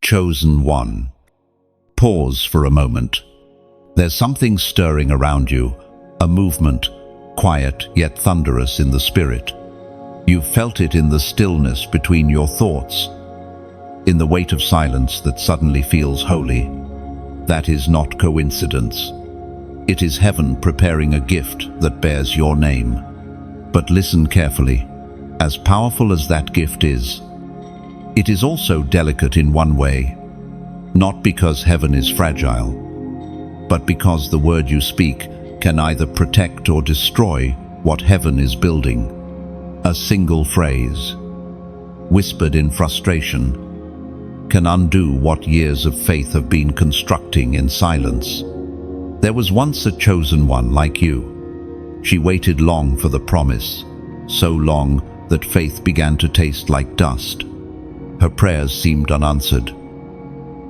Chosen one. Pause for a moment. There's something stirring around you, a movement, quiet yet thunderous in the spirit. You've felt it in the stillness between your thoughts, in the weight of silence that suddenly feels holy. That is not coincidence. It is heaven preparing a gift that bears your name. But listen carefully. As powerful as that gift is, it is also delicate in one way, not because heaven is fragile, but because the word you speak can either protect or destroy what heaven is building. A single phrase, whispered in frustration, can undo what years of faith have been constructing in silence. There was once a chosen one like you. She waited long for the promise, so long that faith began to taste like dust. Her prayers seemed unanswered,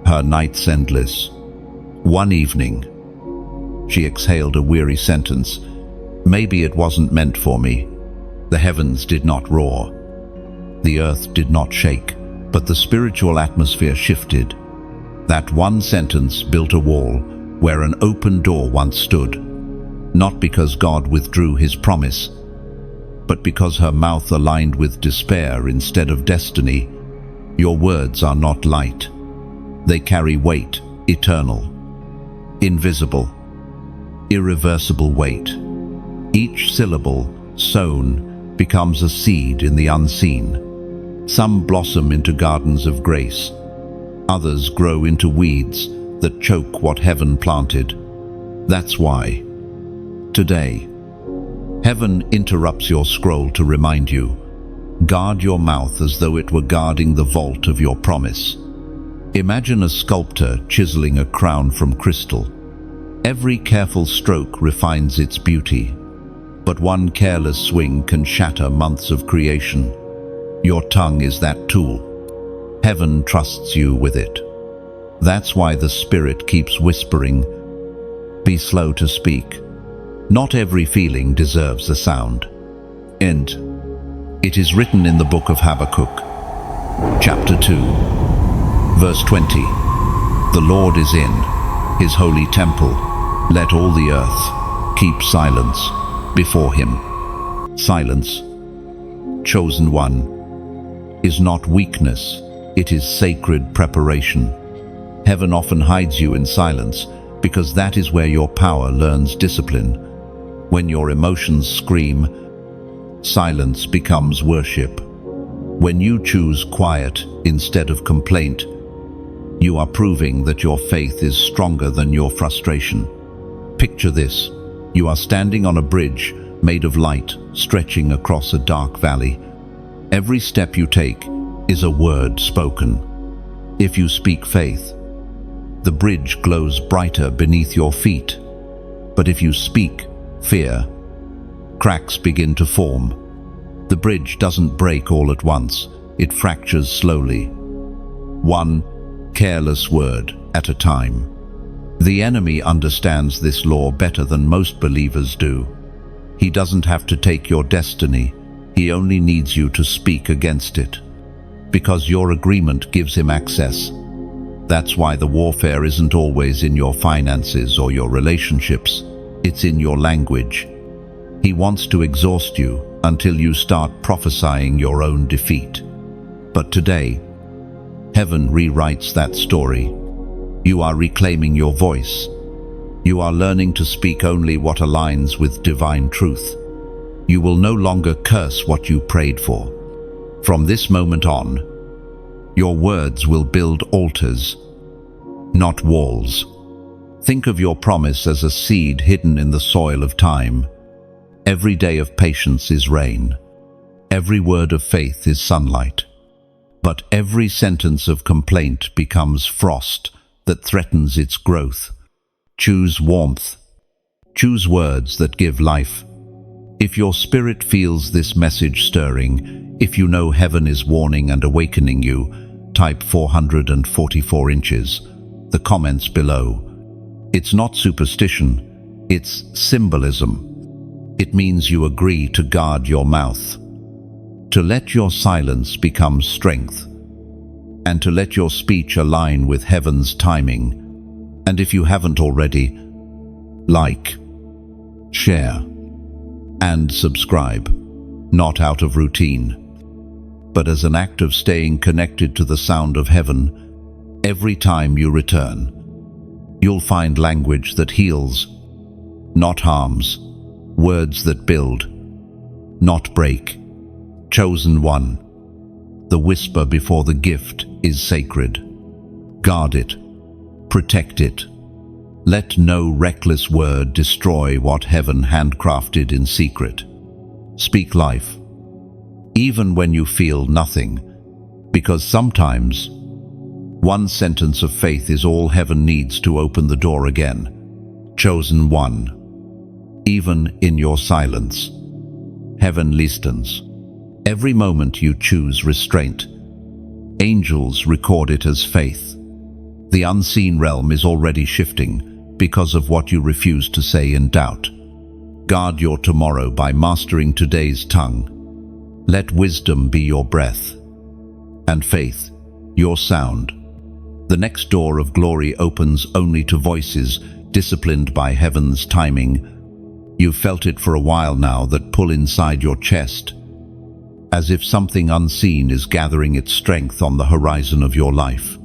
her nights endless. One evening, she exhaled a weary sentence. Maybe it wasn't meant for me. The heavens did not roar. The earth did not shake, but the spiritual atmosphere shifted. That one sentence built a wall where an open door once stood, not because God withdrew his promise, but because her mouth aligned with despair instead of destiny. Your words are not light. They carry weight, eternal, invisible, irreversible weight. Each syllable, sown, becomes a seed in the unseen. Some blossom into gardens of grace. Others grow into weeds that choke what heaven planted. That's why, today, heaven interrupts your scroll to remind you, guard your mouth as though it were guarding the vault of your promise. Imagine a sculptor chiseling a crown from crystal. Every careful stroke refines its beauty, but one careless swing can shatter months of creation. Your tongue is that tool. Heaven trusts you with it. That's why the Spirit keeps whispering, be slow to speak. Not every feeling deserves a sound. And it is written in the book of Habakkuk, chapter 2, verse 20, the Lord is in his holy temple. Let all the earth keep silence before him. Silence, chosen one, is not weakness, it is sacred preparation. Heaven often hides you in silence because that is where your power learns discipline. When your emotions scream, silence becomes worship. When you choose quiet instead of complaint, you are proving that your faith is stronger than your frustration. Picture this. You are standing on a bridge made of light, stretching across a dark valley. Every step you take is a word spoken. If you speak faith, the bridge glows brighter beneath your feet. But if you speak fear, cracks begin to form. The bridge doesn't break all at once, it fractures slowly. One careless word at a time. The enemy understands this law better than most believers do. He doesn't have to take your destiny, he only needs you to speak against it. Because your agreement gives him access. That's why the warfare isn't always in your finances or your relationships, it's in your language. He wants to exhaust you until you start prophesying your own defeat. But today, heaven rewrites that story. You are reclaiming your voice. You are learning to speak only what aligns with divine truth. You will no longer curse what you prayed for. From this moment on, your words will build altars, not walls. Think of your promise as a seed hidden in the soil of time. Every day of patience is rain. Every word of faith is sunlight. But every sentence of complaint becomes frost that threatens its growth. Choose warmth. Choose words that give life. If your spirit feels this message stirring, if you know heaven is warning and awakening you, type 444 inches. The comments below. It's not superstition, it's symbolism. It means you agree to guard your mouth, to let your silence become strength. and to let your speech align with heaven's timing. And if you haven't already, like, share, and subscribe, not out of routine, but as an act of staying connected to the sound of heaven. Every time you return, you'll find language that heals, not harms, words that build, not break. Chosen one, the whisper before the gift is sacred. Guard it, protect it. Let no reckless word destroy what heaven handcrafted in secret. Speak life, even when you feel nothing, because sometimes one sentence of faith is all heaven needs to open the door again. Chosen one, even in your silence, heaven listens. Every moment you choose restraint, angels record it as faith. The unseen realm is already shifting because of what you refuse to say in doubt. Guard your tomorrow by mastering today's tongue. Let wisdom be your breath, and faith your sound. The next door of glory opens only to voices disciplined by heaven's timing. You've felt it for a while now, that pull inside your chest, as if something unseen is gathering its strength on the horizon of your life.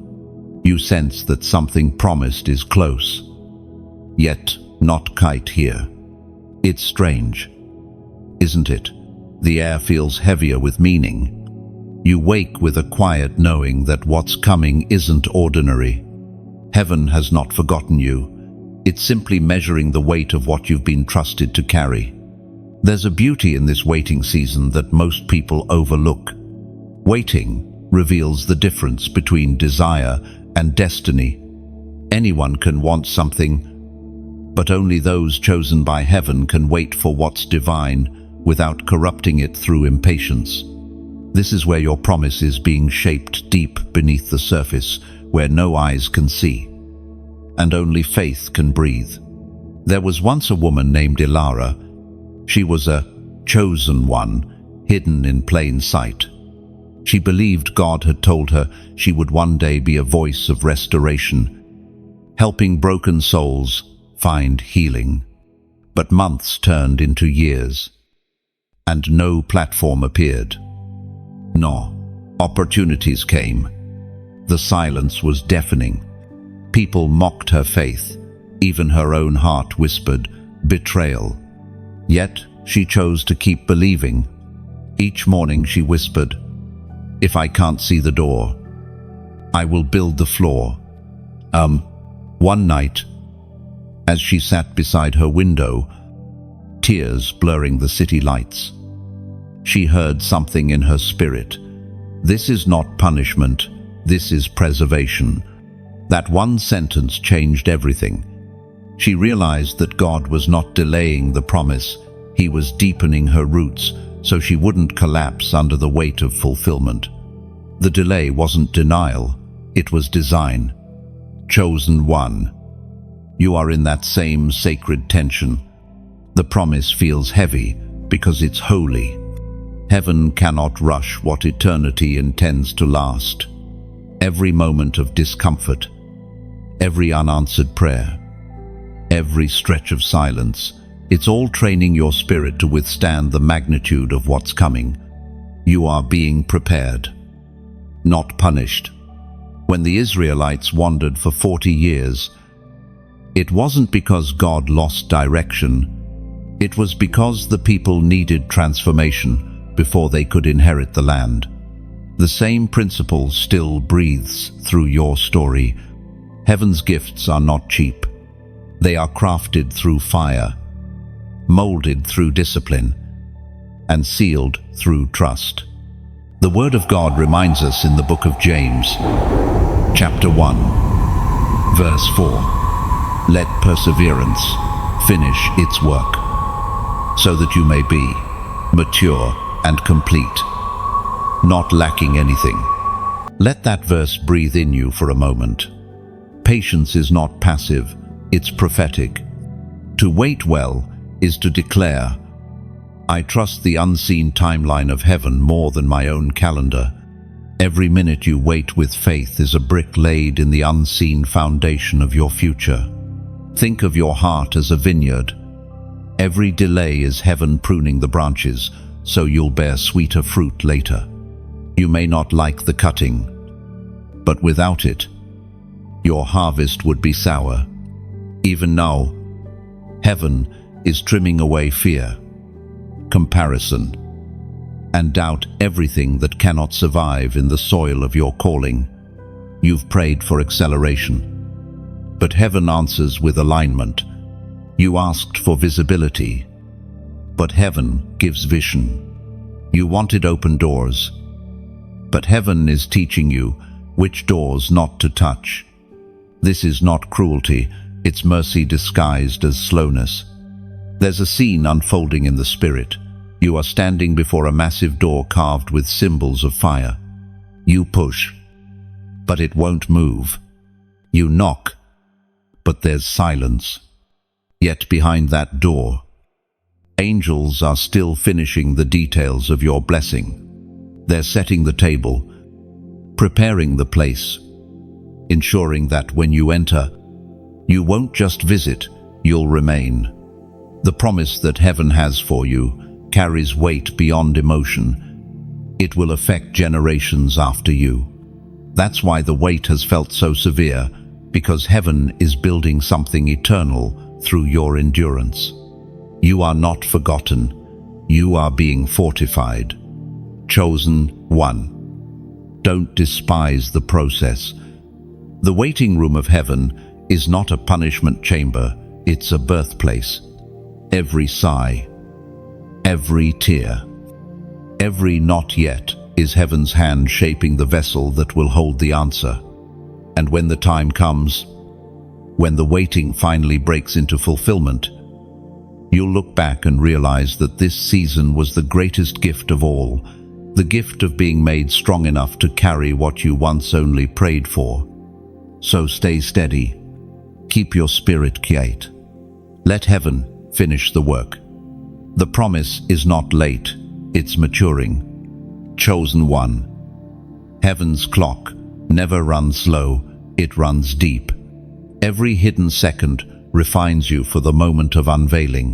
You sense that something promised is close, yet not quite here. It's strange, isn't it? The air feels heavier with meaning. You wake with a quiet knowing that what's coming isn't ordinary. Heaven has not forgotten you. It's simply measuring the weight of what you've been trusted to carry. There's a beauty in this waiting season that most people overlook. Waiting reveals the difference between desire and destiny. Anyone can want something, but only those chosen by heaven can wait for what's divine without corrupting it through impatience. This is where your promise is being shaped deep beneath the surface, where no eyes can see, and only faith can breathe. There was once a woman named Ilara. She was a chosen one, hidden in plain sight. She believed God had told her she would one day be a voice of restoration, helping broken souls find healing. But months turned into years, and no platform appeared. No opportunities came. The silence was deafening. People mocked her faith. Even her own heart whispered betrayal. Yet she chose to keep believing. Each morning she whispered, "If I can't see the door, I will build the floor." One night, as she sat beside her window, tears blurring the city lights, she heard something in her spirit. This is not punishment, this is preservation. That one sentence changed everything. She realized that God was not delaying the promise, He was deepening her roots so she wouldn't collapse under the weight of fulfillment. The delay wasn't denial, it was design. Chosen one, you are in that same sacred tension. The promise feels heavy because it's holy. Heaven cannot rush what eternity intends to last. Every moment of discomfort, every unanswered prayer, every stretch of silence, it's all training your spirit to withstand the magnitude of what's coming. You are being prepared, not punished. When the Israelites wandered for 40 years, it wasn't because God lost direction. It was because the people needed transformation before they could inherit the land. The same principle still breathes through your story. Heaven's gifts are not cheap. They are crafted through fire, molded through discipline, and sealed through trust. The Word of God reminds us in the book of James, chapter 1, verse 4, "Let perseverance finish its work, so that you may be mature and complete, not lacking anything." Let that verse breathe in you for a moment. Patience is not passive, it's prophetic. To wait well is to declare, "I trust the unseen timeline of heaven more than my own calendar." Every minute you wait with faith is a brick laid in the unseen foundation of your future. Think of your heart as a vineyard. Every delay is heaven pruning the branches, so you'll bear sweeter fruit later. You may not like the cutting, but without it, your harvest would be sour. Even now, heaven is trimming away fear, comparison, and doubt, everything that cannot survive in the soil of your calling. You've prayed for acceleration, but heaven answers with alignment. You asked for visibility, but heaven gives vision. You wanted open doors, but heaven is teaching you which doors not to touch. This is not cruelty, it's mercy disguised as slowness. There's a scene unfolding in the spirit. You are standing before a massive door carved with symbols of fire. You push, but it won't move. You knock, but there's silence. Yet behind that door, angels are still finishing the details of your blessing. They're setting the table, preparing the place, ensuring that when you enter, you won't just visit, you'll remain. The promise that heaven has for you carries weight beyond emotion. It will affect generations after you. That's why the weight has felt so severe, because heaven is building something eternal through your endurance. You are not forgotten. You are being fortified. Chosen one. Don't despise the process. The waiting room of heaven is not a punishment chamber, it's a birthplace. Every sigh, every tear, every not yet is heaven's hand shaping the vessel that will hold the answer. And when the time comes, when the waiting finally breaks into fulfillment, you'll look back and realize that this season was the greatest gift of all, the gift of being made strong enough to carry what you once only prayed for. So stay steady, keep your spirit quiet. Let heaven finish the work. The promise is not late, it's maturing. Chosen one. Heaven's clock never runs slow, it runs deep. Every hidden second refines you for the moment of unveiling.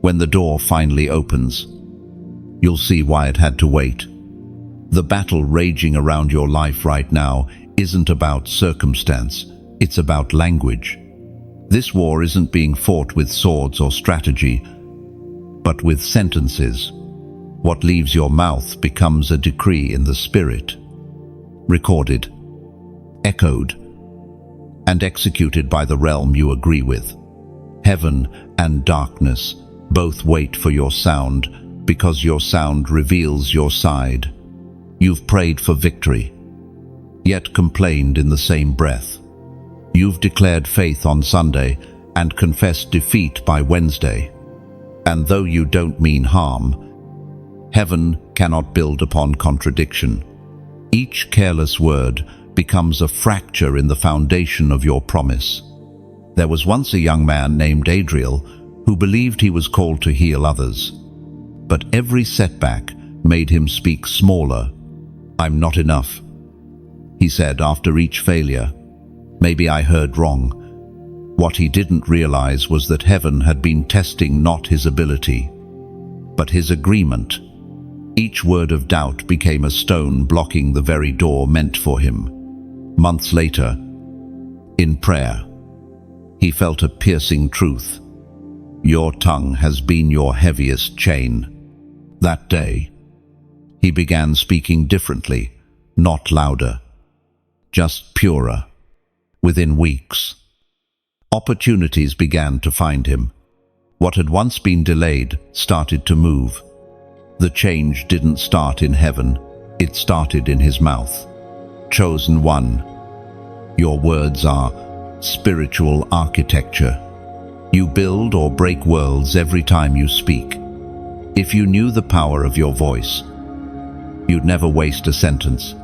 When the door finally opens, you'll see why it had to wait. The battle raging around your life right now isn't about circumstance, it's about language. This war isn't being fought with swords or strategy, but with sentences. What leaves your mouth becomes a decree in the spirit, recorded, echoed, and executed by the realm you agree with. Heaven and darkness both wait for your sound, because your sound reveals your side. You've prayed for victory, yet complained in the same breath. You've declared faith on Sunday and confessed defeat by Wednesday. And though you don't mean harm, heaven cannot build upon contradiction. Each careless word becomes a fracture in the foundation of your promise. There was once a young man named Adriel who believed he was called to heal others. But every setback made him speak smaller. "I'm not enough," he said after each failure. "Maybe I heard wrong." What he didn't realize was that heaven had been testing not his ability, but his agreement. Each word of doubt became a stone blocking the very door meant for him. Months later, in prayer, he felt a piercing truth. Your tongue has been your heaviest chain. That day, he began speaking differently, not louder, just purer. Within weeks, opportunities began to find him. What had once been delayed started to move. The change didn't start in heaven, it started in his mouth. Chosen one. Your words are spiritual architecture. You build or break worlds every time you speak. If you knew the power of your voice, you'd never waste a sentence.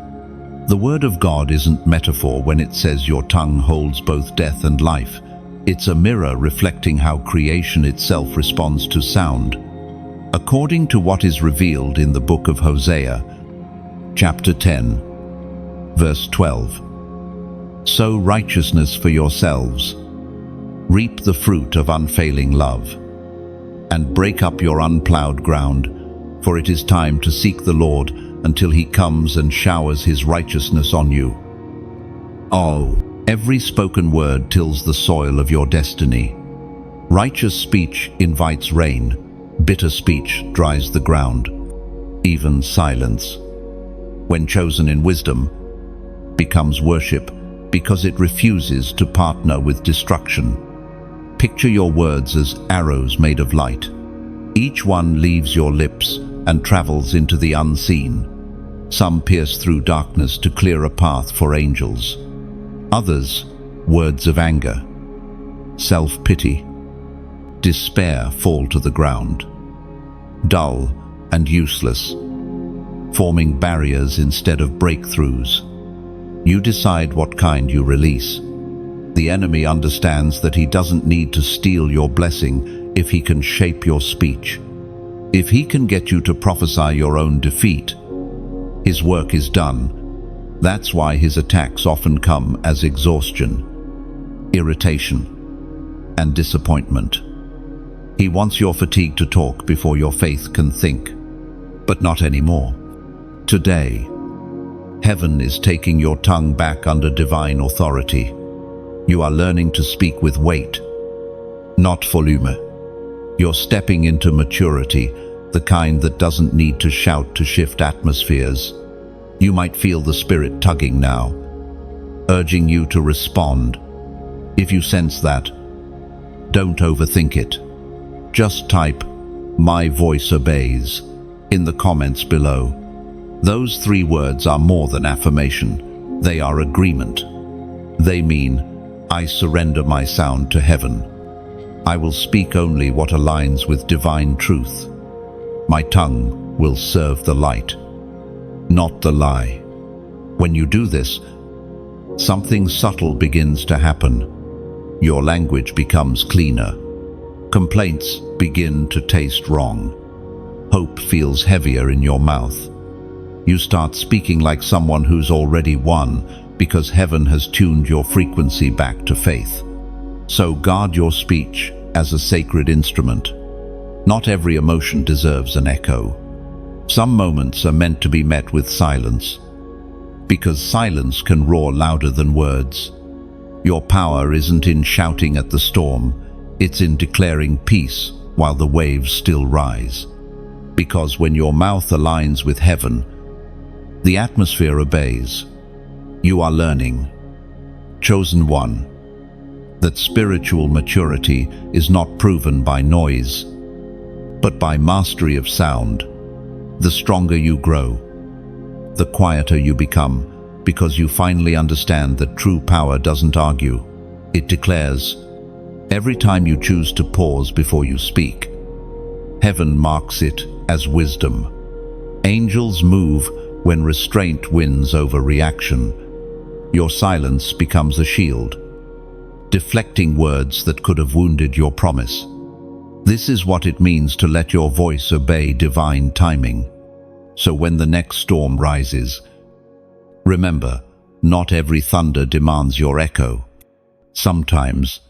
The word of God isn't metaphor when it says your tongue holds both death and life. It's a mirror reflecting how creation itself responds to sound. According to what is revealed in the book of Hosea, chapter 10, Verse 12. Sow righteousness for yourselves, reap the fruit of unfailing love, and break up your unplowed ground, for it is time to seek the Lord until he comes and showers his righteousness on you. Oh, every spoken word tills the soil of your destiny. Righteous speech invites rain, bitter speech dries the ground. Even silence, when chosen in wisdom, becomes worship because it refuses to partner with destruction. Picture your words as arrows made of light. Each one leaves your lips and travels into the unseen. Some pierce through darkness to clear a path for angels. Others, words of anger, self-pity, despair fall to the ground. Dull and useless, forming barriers instead of breakthroughs. You decide what kind you release. The enemy understands that he doesn't need to steal your blessing if he can shape your speech. If he can get you to prophesy your own defeat, his work is done. That's why his attacks often come as exhaustion, irritation, and disappointment. He wants your fatigue to talk before your faith can think. But not anymore. Today, heaven is taking your tongue back under divine authority. You are learning to speak with weight, not volume. You're stepping into maturity, the kind that doesn't need to shout to shift atmospheres. You might feel the Spirit tugging now, urging you to respond. If you sense that, don't overthink it. Just type, "My voice obeys," in the comments below. Those 3 words are more than affirmation. They are agreement. They mean, I surrender my sound to heaven. I will speak only what aligns with divine truth. My tongue will serve the light, not the lie. When you do this, something subtle begins to happen. Your language becomes cleaner. Complaints begin to taste wrong. Hope feels heavier in your mouth. You start speaking like someone who's already won because heaven has tuned your frequency back to faith. So guard your speech as a sacred instrument. Not every emotion deserves an echo. Some moments are meant to be met with silence, because silence can roar louder than words. Your power isn't in shouting at the storm, it's in declaring peace while the waves still rise. Because when your mouth aligns with heaven, the atmosphere obeys. You are learning, chosen one, that spiritual maturity is not proven by noise, but by mastery of sound. The stronger you grow, the quieter you become, because you finally understand that true power doesn't argue, it declares. Every time you choose to pause before you speak, heaven marks it as wisdom. Angels move when restraint wins over reaction. Your silence becomes a shield, deflecting words that could have wounded your promise. This is what it means to let your voice obey divine timing. So when the next storm rises, remember, not every thunder demands your echo. Sometimes,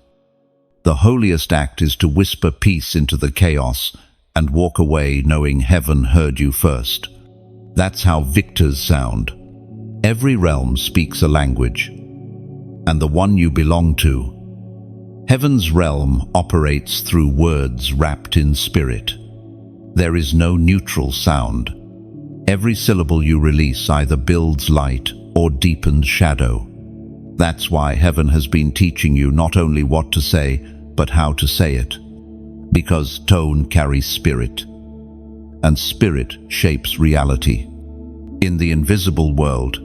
the holiest act is to whisper peace into the chaos and walk away knowing heaven heard you first. That's how victors sound. Every realm speaks a language, and the one you belong to. Heaven's realm operates through words wrapped in spirit. There is no neutral sound. Every syllable you release either builds light or deepens shadow. That's why heaven has been teaching you not only what to say, but how to say it. Because tone carries spirit, and spirit shapes reality. In the invisible world,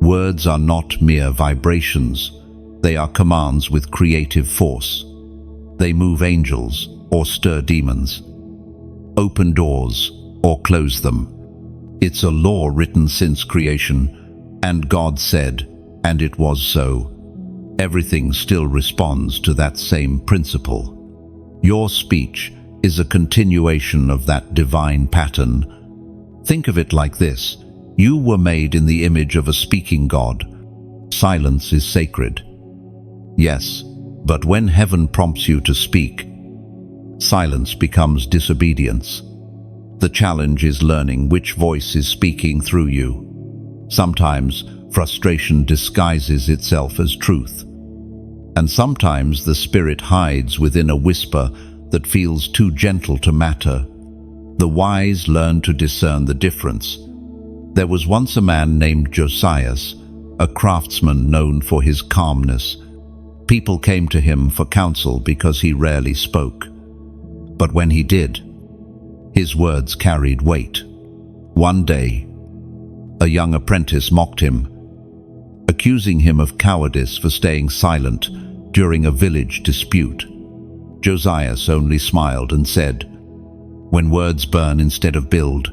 words are not mere vibrations. They are commands with creative force. They move angels or stir demons, open doors or close them. It's a law written since creation, and God said, and it was so. Everything still responds to that same principle. Your speech is a continuation of that divine pattern. Think of it like this. You were made in the image of a speaking God. Silence is sacred. Yes, but when heaven prompts you to speak, silence becomes disobedience. The challenge is learning which voice is speaking through you. Sometimes frustration disguises itself as truth, and sometimes the spirit hides within a whisper that feels too gentle to matter. The wise learn to discern the difference. There was once a man named Josias, a craftsman known for his calmness. People came to him for counsel because he rarely spoke. But when he did, his words carried weight. One day, a young apprentice mocked him, accusing him of cowardice for staying silent during a village dispute. Josias only smiled and said, "When words burn instead of build,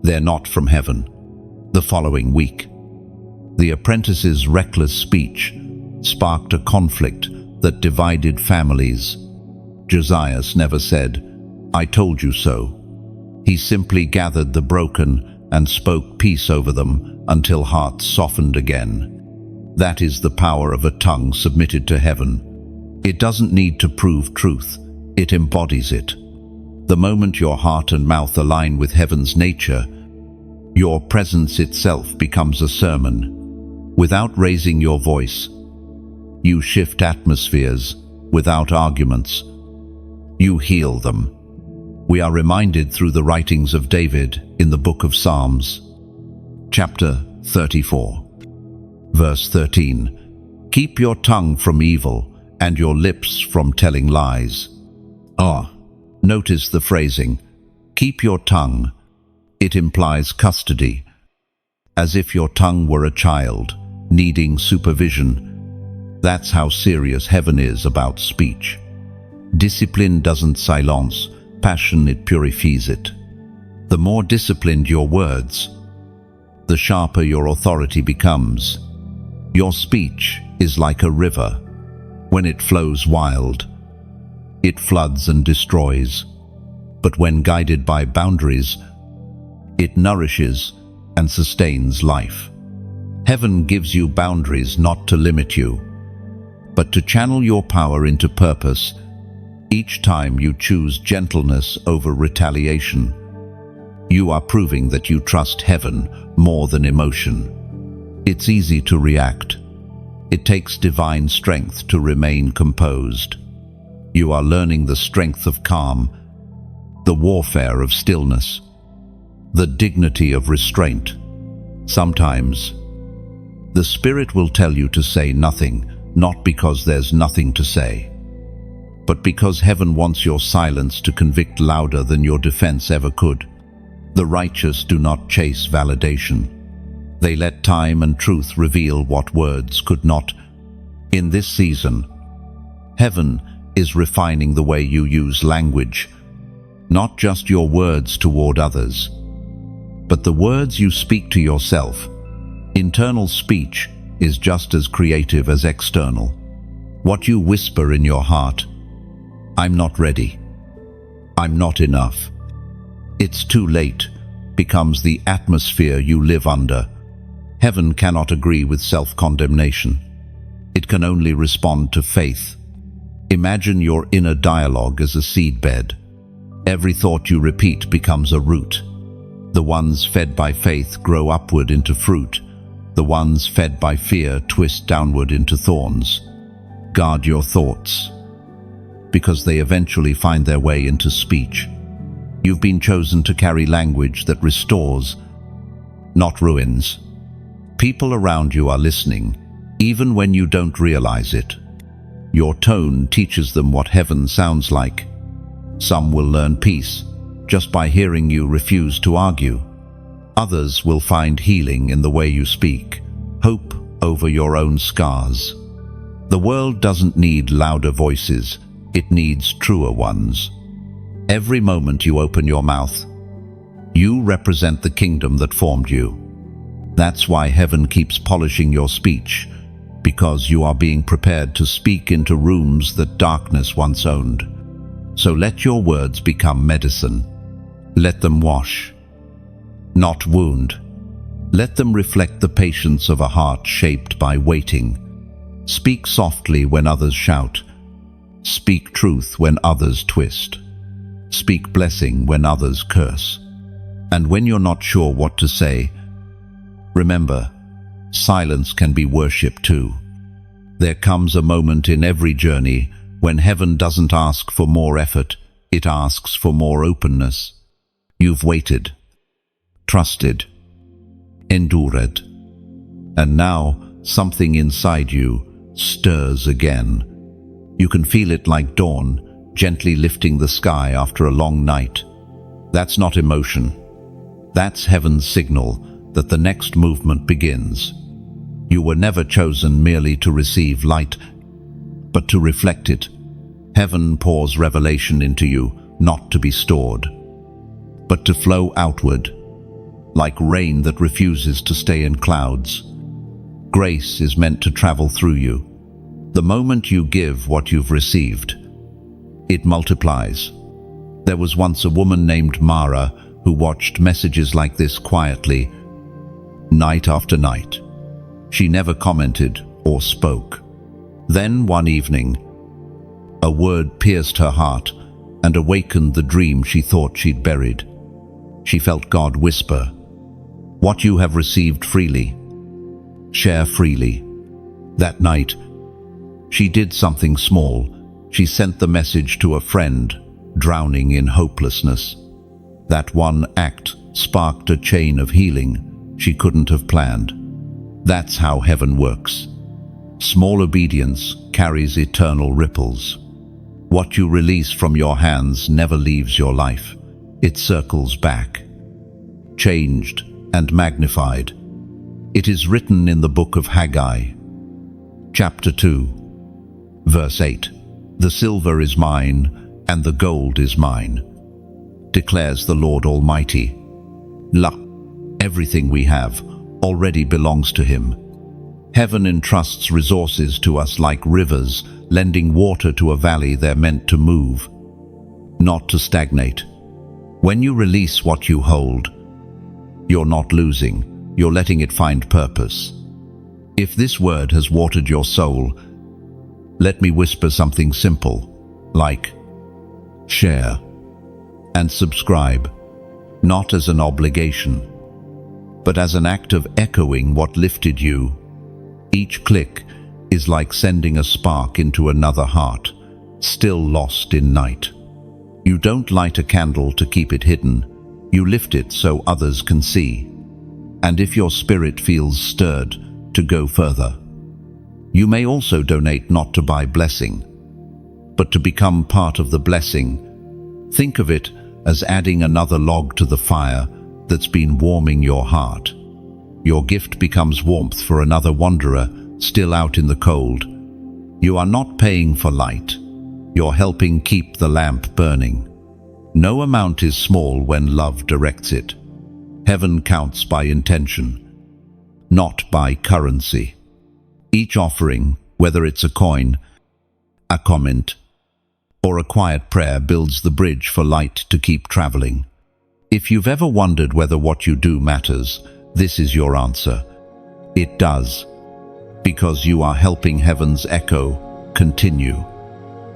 they're not from heaven." The following week, the apprentice's reckless speech sparked a conflict that divided families. Josias never said, "I told you so." He simply gathered the broken and spoke peace over them until hearts softened again. That is the power of a tongue submitted to heaven. It doesn't need to prove truth, it embodies it. The moment your heart and mouth align with heaven's nature, your presence itself becomes a sermon. Without raising your voice, you shift atmospheres. Without arguments, you heal them. We are reminded through the writings of David in the book of Psalms, chapter 34, verse 13. Keep your tongue from evil and your lips from telling lies. Notice the phrasing, keep your tongue. It implies custody, as if your tongue were a child, needing supervision. That's how serious heaven is about speech. Discipline doesn't silence passion, it purifies it. The more disciplined your words, the sharper your authority becomes. Your speech is like a river. When it flows wild, it floods and destroys. But when guided by boundaries, it nourishes and sustains life. Heaven gives you boundaries not to limit you, but to channel your power into purpose. Each time you choose gentleness over retaliation, you are proving that you trust heaven more than emotion. It's easy to react. It takes divine strength to remain composed. You are learning the strength of calm, the warfare of stillness, the dignity of restraint. Sometimes, the Spirit will tell you to say nothing, not because there's nothing to say, but because heaven wants your silence to convict louder than your defense ever could. The righteous do not chase validation. They let time and truth reveal what words could not. In this season, heaven is refining the way you use language, not just your words toward others, but the words you speak to yourself. Internal speech is just as creative as external. What you whisper in your heart, "I'm not ready," "I'm not enough," "It's too late," becomes the atmosphere you live under. Heaven cannot agree with self-condemnation. It can only respond to faith. Imagine your inner dialogue as a seedbed. Every thought you repeat becomes a root. The ones fed by faith grow upward into fruit. The ones fed by fear twist downward into thorns. Guard your thoughts, because they eventually find their way into speech. You've been chosen to carry language that restores, not ruins. People around you are listening, even when you don't realize it. Your tone teaches them what heaven sounds like. Some will learn peace just by hearing you refuse to argue. Others will find healing in the way you speak, hope over your own scars. The world doesn't need louder voices, it needs truer ones. Every moment you open your mouth, you represent the kingdom that formed you. That's why heaven keeps polishing your speech, because you are being prepared to speak into rooms that darkness once owned. So let your words become medicine. Let them wash, not wound. Let them reflect the patience of a heart shaped by waiting. Speak softly when others shout. Speak truth when others twist. Speak blessing when others curse. And when you're not sure what to say, remember, silence can be worship too. There comes a moment in every journey when heaven doesn't ask for more effort, it asks for more openness. You've waited, trusted, endured, and now something inside you stirs again. You can feel it like dawn, gently lifting the sky after a long night. That's not emotion. That's heaven's signal that the next movement begins. You were never chosen merely to receive light, but to reflect it. Heaven pours revelation into you, not to be stored, but to flow outward, like rain that refuses to stay in clouds. Grace is meant to travel through you. The moment you give what you've received, it multiplies. There was once a woman named Mara who watched messages like this quietly, night after night. She never commented or spoke. Then one evening, a word pierced her heart and awakened the dream she thought she'd buried. She felt God whisper, "What you have received freely, share freely." That night, she did something small. She sent the message to a friend drowning in hopelessness. That one act sparked a chain of healing she couldn't have planned. That's how heaven works. Small obedience carries eternal ripples. What you release from your hands never leaves your life. It circles back, changed and magnified. It is written in the book of Haggai, chapter 2, verse 8. "The silver is mine, and the gold is mine, declares the Lord Almighty." Everything we have already belongs to Him. Heaven entrusts resources to us like rivers, lending water to a valley they're meant to move, not to stagnate. When you release what you hold, you're not losing, you're letting it find purpose. If this word has watered your soul, let me whisper something simple, like share and subscribe, not as an obligation, but as an act of echoing what lifted you. Each click is like sending a spark into another heart, still lost in night. You don't light a candle to keep it hidden, you lift it so others can see. And if your spirit feels stirred to go further, you may also donate not to buy blessing, but to become part of the blessing. Think of it as adding another log to the fire that's been warming your heart. Your gift becomes warmth for another wanderer still out in the cold. You are not paying for light, you're helping keep the lamp burning. No amount is small when love directs it. Heaven counts by intention, not by currency. Each offering, whether it's a coin, a comment, or a quiet prayer, builds the bridge for light to keep traveling. If you've ever wondered whether what you do matters, this is your answer. It does, because you are helping heaven's echo continue.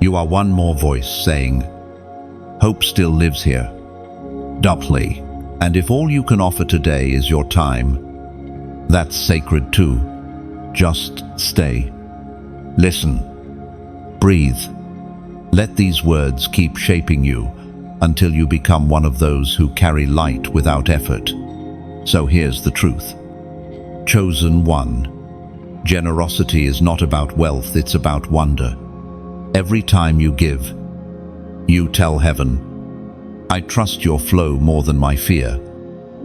You are one more voice saying, "Hope still lives here." Doubly. And if all you can offer today is your time, that's sacred too. Just stay. Listen. Breathe. Let these words keep shaping you until you become one of those who carry light without effort. So here's the truth. Chosen one. Generosity is not about wealth, it's about wonder. Every time you give, you tell heaven, "I trust your flow more than my fear."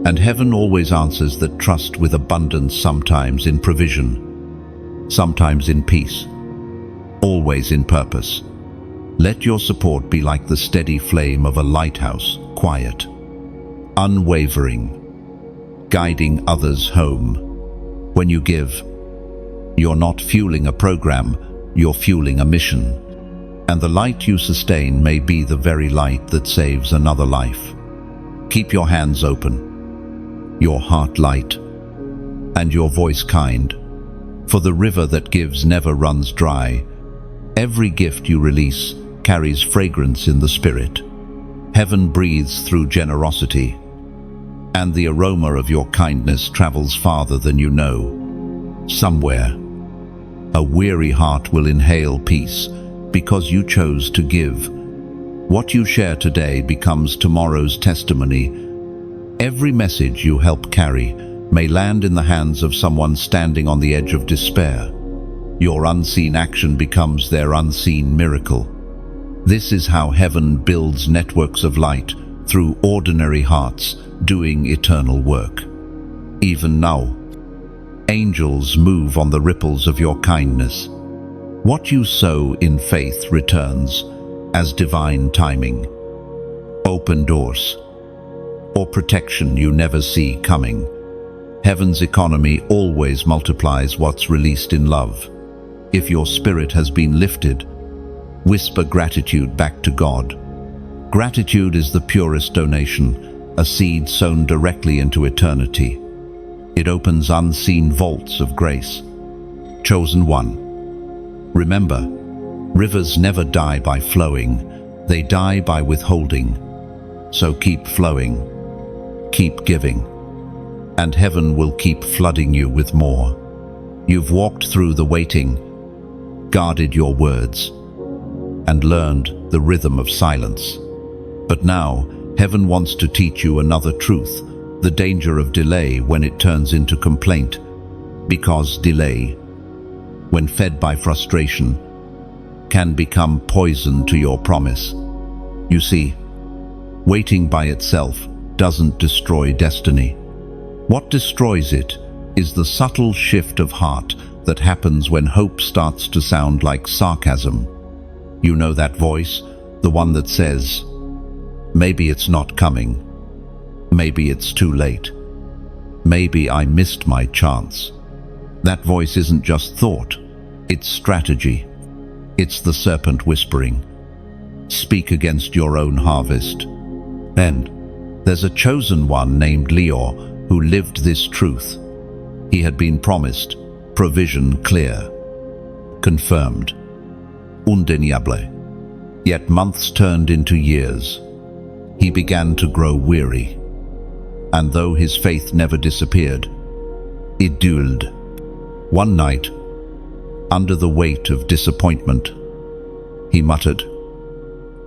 And heaven always answers that trust with abundance, sometimes in provision, sometimes in peace, always in purpose. Let your support be like the steady flame of a lighthouse, quiet, unwavering, guiding others home. When you give, you're not fueling a program, you're fueling a mission. And the light you sustain may be the very light that saves another life. Keep your hands open, your heart light, and your voice kind. For the river that gives never runs dry. Every gift you release carries fragrance in the spirit. Heaven breathes through generosity, and the aroma of your kindness travels farther than you know. Somewhere, a weary heart will inhale peace because you chose to give. What you share today becomes tomorrow's testimony. Every message you help carry may land in the hands of someone standing on the edge of despair. Your unseen action becomes their unseen miracle. This is how heaven builds networks of light through ordinary hearts doing eternal work. Even now, angels move on the ripples of your kindness. What you sow in faith returns as divine timing. Open doors or protection you never see coming. Heaven's economy always multiplies what's released in love. If your spirit has been lifted, whisper gratitude back to God. Gratitude is the purest donation, a seed sown directly into eternity. It opens unseen vaults of grace. Chosen one. Remember, rivers never die by flowing, they die by withholding. So keep flowing, keep giving, and heaven will keep flooding you with more. You've walked through the waiting, guarded your words, and learned the rhythm of silence. But now, heaven wants to teach you another truth, the danger of delay when it turns into complaint. Because delay, when fed by frustration, can become poison to your promise. You see, waiting by itself doesn't destroy destiny. What destroys it is the subtle shift of heart that happens when hope starts to sound like sarcasm. You know that voice, the one that says, maybe it's not coming, maybe it's too late, maybe I missed my chance. That voice isn't just thought, it's strategy. It's the serpent whispering, speak against your own harvest. And there's a chosen one named Leo who lived this truth. He had been promised provision clear, confirmed, undeniable. Yet months turned into years. He began to grow weary. And though his faith never disappeared, it dulled. One night, under the weight of disappointment, he muttered,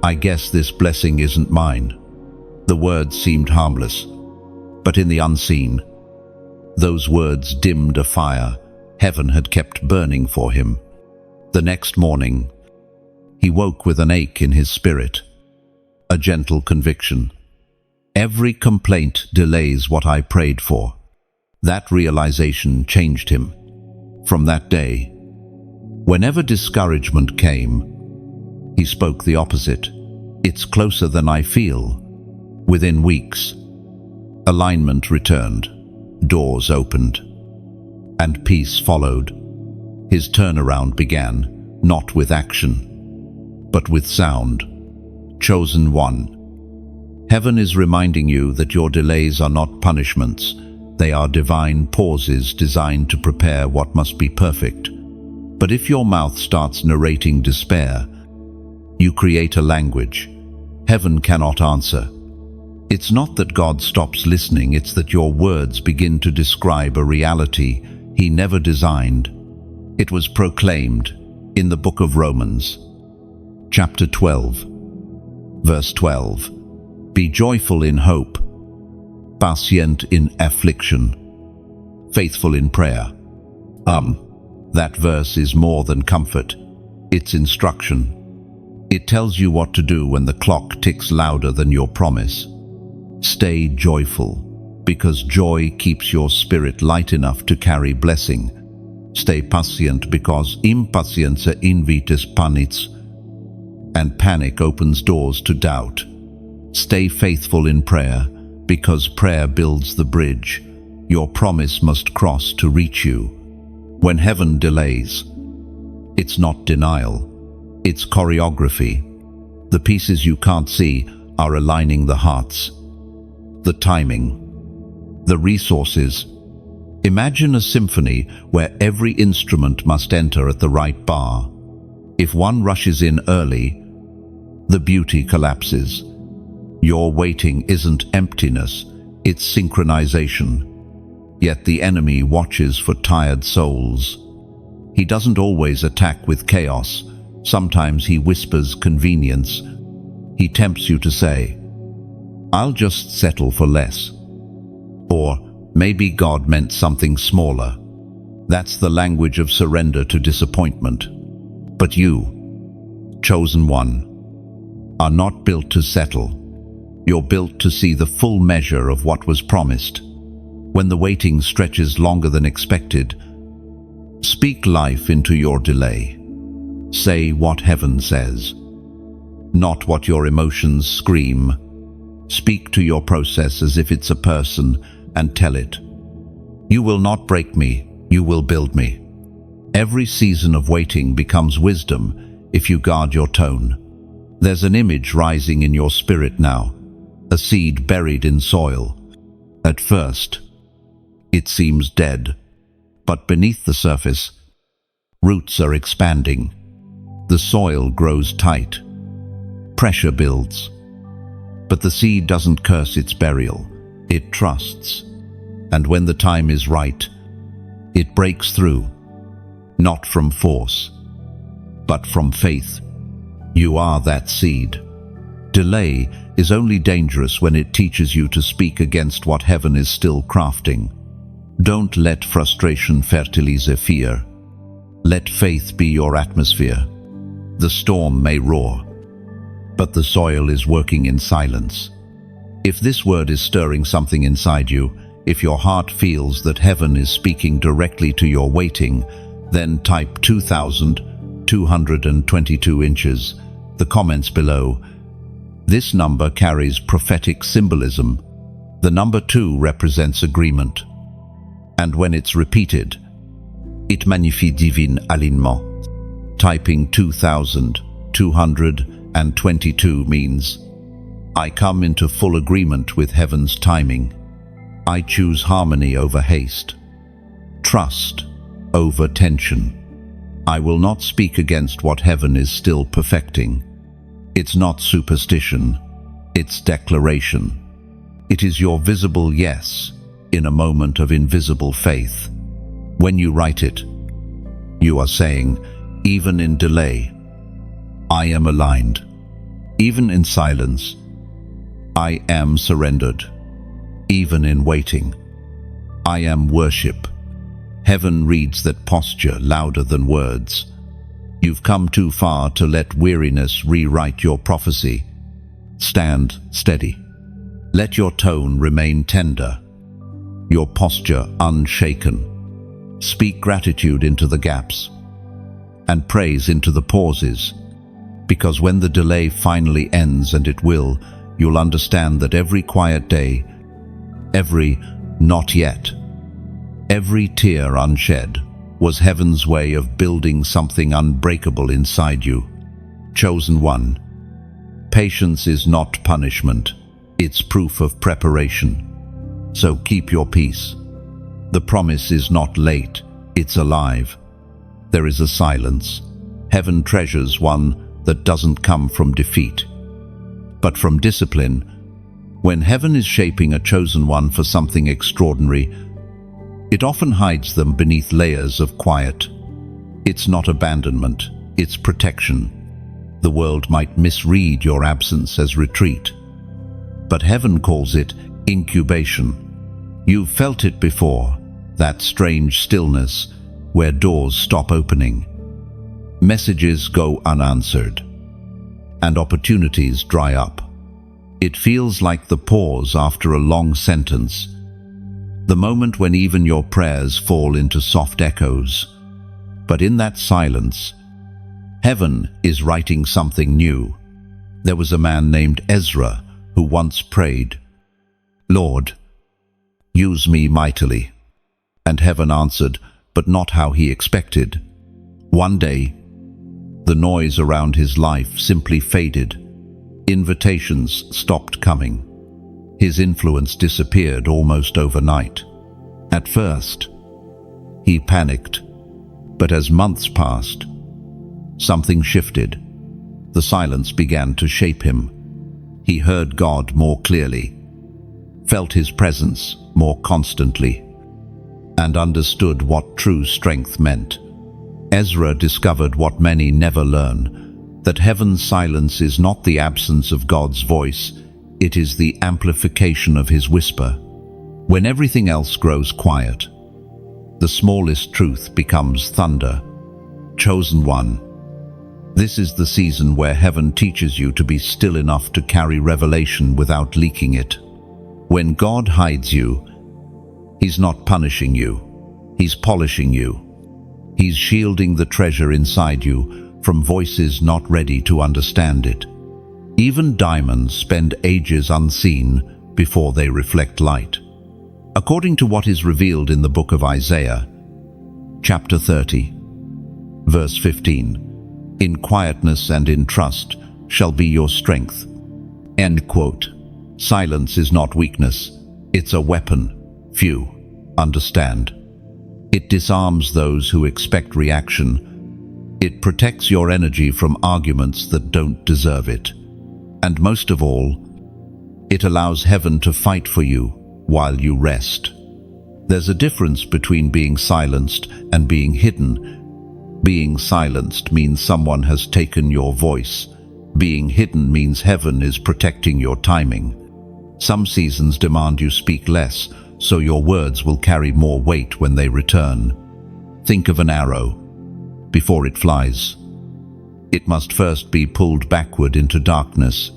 I guess this blessing isn't mine. The words seemed harmless, but in the unseen, those words dimmed a fire heaven had kept burning for him. The next morning, he woke with an ache in his spirit, a gentle conviction. Every complaint delays what I prayed for. That realization changed him. From that day, whenever discouragement came, he spoke the opposite. It's closer than I feel. Within weeks, alignment returned, doors opened, and peace followed. His turnaround began, not with action, but with sound. Chosen one. Heaven is reminding you that your delays are not punishments. They are divine pauses designed to prepare what must be perfect. But if your mouth starts narrating despair, you create a language heaven cannot answer. It's not that God stops listening, it's that your words begin to describe a reality He never designed. It was proclaimed in the book of Romans, chapter 12, verse 12. Be joyful in hope, patient in affliction, faithful in prayer. That verse is more than comfort, it's instruction. It tells you what to do when the clock ticks louder than your promise. Stay joyful, because joy keeps your spirit light enough to carry blessing. Stay patient, because impatience invites panic, and panic opens doors to doubt. Stay faithful in prayer, because prayer builds the bridge your promise must cross to reach you. When heaven delays, it's not denial, it's choreography. The pieces you can't see are aligning the hearts, the timing, the resources. Imagine a symphony where every instrument must enter at the right bar. If one rushes in early, the beauty collapses. Your waiting isn't emptiness, it's synchronization. Yet the enemy watches for tired souls. He doesn't always attack with chaos. Sometimes he whispers convenience. He tempts you to say, "I'll just settle for less." Or, "Maybe God meant something smaller." That's the language of surrender to disappointment. But you, chosen one, are not built to settle. You're built to see the full measure of what was promised. When the waiting stretches longer than expected, speak life into your delay. Say what heaven says, not what your emotions scream. Speak to your process as if it's a person and tell it, "You will not break me, you will build me." Every season of waiting becomes wisdom if you guard your tone. There's an image rising in your spirit now, a seed buried in soil. At first, it seems dead, but beneath the surface, roots are expanding. The soil grows tight. Pressure builds. But the seed doesn't curse its burial. It trusts. And when the time is right, it breaks through, not from force, but from faith. You are that seed. Delay is only dangerous when it teaches you to speak against what heaven is still crafting. Don't let frustration fertilize fear. Let faith be your atmosphere. The storm may roar, but the soil is working in silence. If this word is stirring something inside you, if your heart feels that heaven is speaking directly to your waiting, then type 2,222 inches. The comments below. This number carries prophetic symbolism. The number 2 represents agreement. And when it's repeated, it magnifie divin alignement. Typing 2,222 means, I come into full agreement with heaven's timing. I choose harmony over haste, trust over tension. I will not speak against what heaven is still perfecting. It's not superstition, it's declaration. It is your visible yes in a moment of invisible faith. When you write it, you are saying, even in delay, I am aligned. Even in silence, I am surrendered. Even in waiting, I am worship. Heaven reads that posture louder than words. You've come too far to let weariness rewrite your prophecy. Stand steady. Let your tone remain tender, your posture unshaken. Speak gratitude into the gaps and praise into the pauses, because when the delay finally ends, and it will, you'll understand that every quiet day, every not yet, every tear unshed was heaven's way of building something unbreakable inside you. Chosen one, patience is not punishment, it's proof of preparation. So keep your peace. The promise is not late, it's alive. There is a silence. Heaven treasures one that doesn't come from defeat, but from discipline. When heaven is shaping a chosen one for something extraordinary, it often hides them beneath layers of quiet. It's not abandonment, it's protection. The world might misread your absence as retreat, but heaven calls it incubation. You've felt it before, that strange stillness where doors stop opening, messages go unanswered, and opportunities dry up. It feels like the pause after a long sentence, the moment when even your prayers fall into soft echoes. But in that silence, heaven is writing something new. There was a man named Ezra who once prayed, "Lord, use me mightily." And heaven answered, but not how he expected. One day, the noise around his life simply faded. Invitations stopped coming. His influence disappeared almost overnight. At first, He panicked. But as months passed, something shifted. The silence began to shape him. He heard God more clearly, felt His presence more constantly, and understood what true strength meant. Ezra discovered what many never learn, that heaven's silence is not the absence of God's voice, it is the amplification of His whisper. When everything else grows quiet, the smallest truth becomes thunder. Chosen one. This is the season where heaven teaches you to be still enough to carry revelation without leaking it. When God hides you, He's not punishing you. He's polishing you. He's shielding the treasure inside you from voices not ready to understand it. Even diamonds spend ages unseen before they reflect light. According to what is revealed in the book of Isaiah, chapter 30, verse 15, "In quietness and in trust shall be your strength." End quote. Silence is not weakness, it's a weapon. Few understand. It disarms those who expect reaction. It protects your energy from arguments that don't deserve it. And most of all, it allows heaven to fight for you while you rest. There's a difference between being silenced and being hidden. Being silenced means someone has taken your voice. Being hidden means heaven is protecting your timing. Some seasons demand you speak less, so your words will carry more weight when they return. Think of an arrow. Before it flies, it must first be pulled backward into darkness.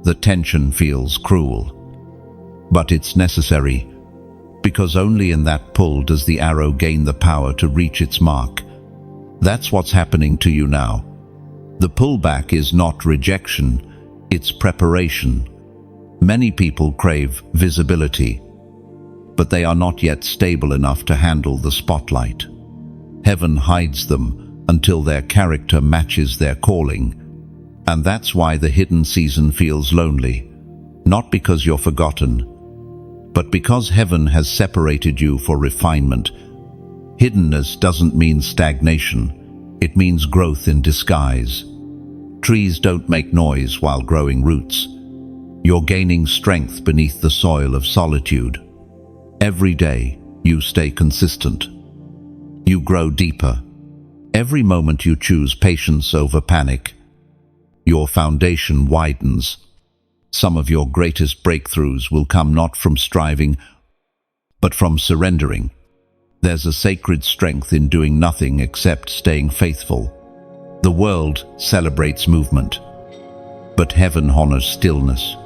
The tension feels cruel, but it's necessary, because only in that pull does the arrow gain the power to reach its mark. That's what's happening to you now. The pullback is not rejection, it's preparation. Many people crave visibility, but they are not yet stable enough to handle the spotlight. Heaven hides them until their character matches their calling. And that's why the hidden season feels lonely. Not because you're forgotten, but because heaven has separated you for refinement. Hiddenness doesn't mean stagnation. It means growth in disguise. Trees don't make noise while growing roots. You're gaining strength beneath the soil of solitude. Every day, you stay consistent. You grow deeper. Every moment you choose patience over panic. Your foundation widens. Some of your greatest breakthroughs will come not from striving, but from surrendering. There's a sacred strength in doing nothing except staying faithful. The world celebrates movement, but heaven honors stillness.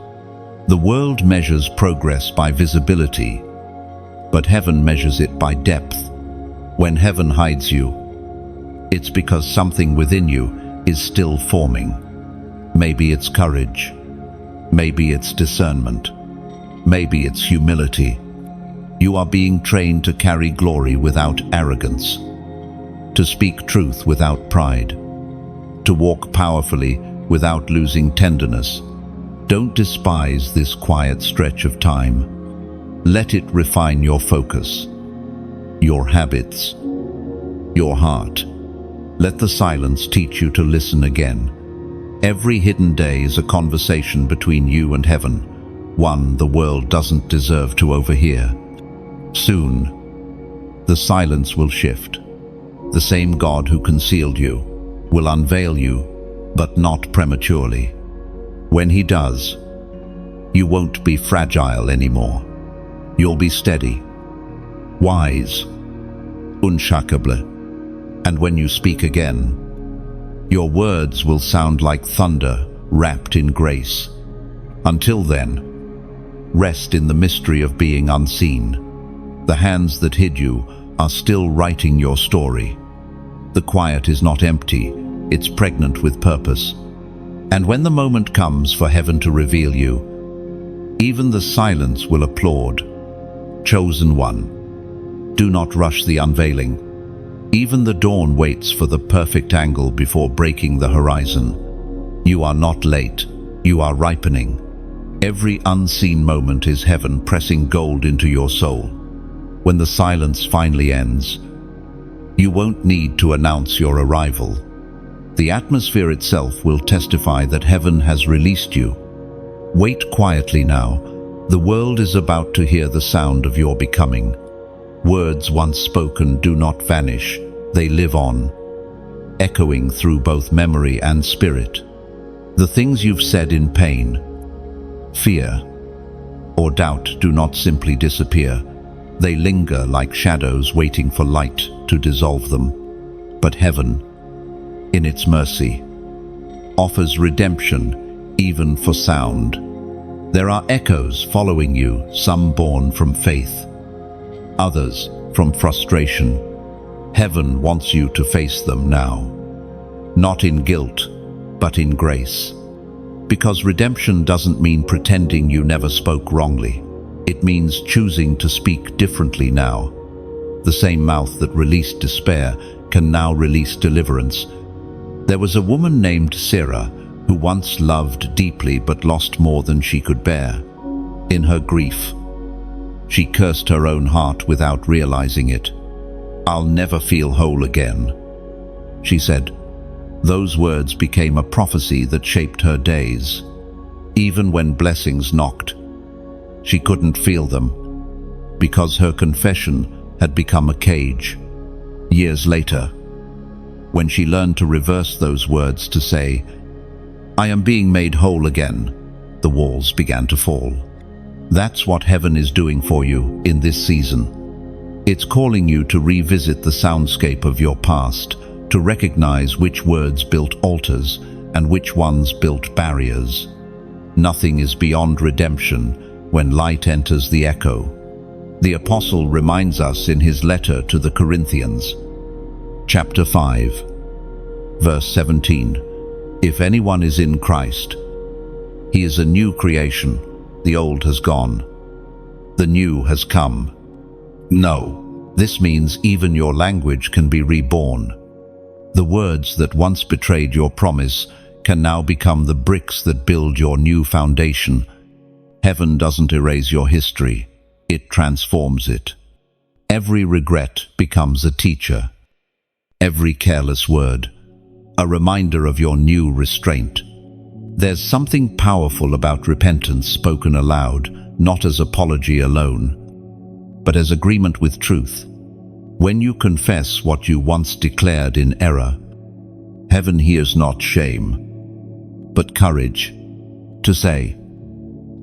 The world measures progress by visibility, but heaven measures it by depth. When heaven hides you, it's because something within you is still forming. Maybe it's courage. Maybe it's discernment. Maybe it's humility. You are being trained to carry glory without arrogance, to speak truth without pride, to walk powerfully without losing tenderness. Don't despise this quiet stretch of time. Let it refine your focus, your habits, your heart. Let the silence teach you to listen again. Every hidden day is a conversation between you and heaven, one the world doesn't deserve to overhear. Soon, the silence will shift. The same God who concealed you will unveil you, but not prematurely. When He does, you won't be fragile anymore. You'll be steady, wise, unshakable. And when you speak again, your words will sound like thunder wrapped in grace. Until then, rest in the mystery of being unseen. The hands that hid you are still writing your story. The quiet is not empty, it's pregnant with purpose. And when the moment comes for heaven to reveal you, even the silence will applaud. Chosen one, do not rush the unveiling. Even the dawn waits for the perfect angle before breaking the horizon. You are not late, you are ripening. Every unseen moment is heaven pressing gold into your soul. When the silence finally ends, You won't need to announce your arrival. The atmosphere itself will testify that heaven has released you. Wait quietly now. The world is about to hear the sound of your becoming. Words once spoken do not vanish, they live on, echoing through both memory and spirit. The things you've said in pain, fear, or doubt do not simply disappear. They linger like shadows waiting for light to dissolve them. But heaven, in its mercy, offers redemption even for sound. There are echoes following you, some born from faith, others from frustration. Heaven wants you to face them now, not in guilt, but in grace. Because redemption doesn't mean pretending you never spoke wrongly. It means choosing to speak differently now. The same mouth that released despair can now release deliverance. There was a woman named Sarah who once loved deeply but lost more than she could bear. In her grief, she cursed her own heart without realizing it. "I'll never feel whole again," she said. Those words became a prophecy that shaped her days. Even when blessings knocked, she couldn't feel them, because her confession had become a cage. Years later, when she learned to reverse those words to say, "I am being made whole again," the walls began to fall. That's what heaven is doing for you in this season. It's calling you to revisit the soundscape of your past, to recognize which words built altars and which ones built barriers. Nothing is beyond redemption when light enters the echo. The apostle reminds us in his letter to the Corinthians, chapter 5, verse 17, "If anyone is in Christ, he is a new creation. The old has gone, the new has come." No, this means even your language can be reborn. The words that once betrayed your promise can now become the bricks that build your new foundation. Heaven doesn't erase your history, it transforms it. Every regret becomes a teacher. Every careless word, a reminder of your new restraint. There's something powerful about repentance spoken aloud, not as apology alone, but as agreement with truth. When you confess what you once declared in error, heaven hears not shame, but courage. To say,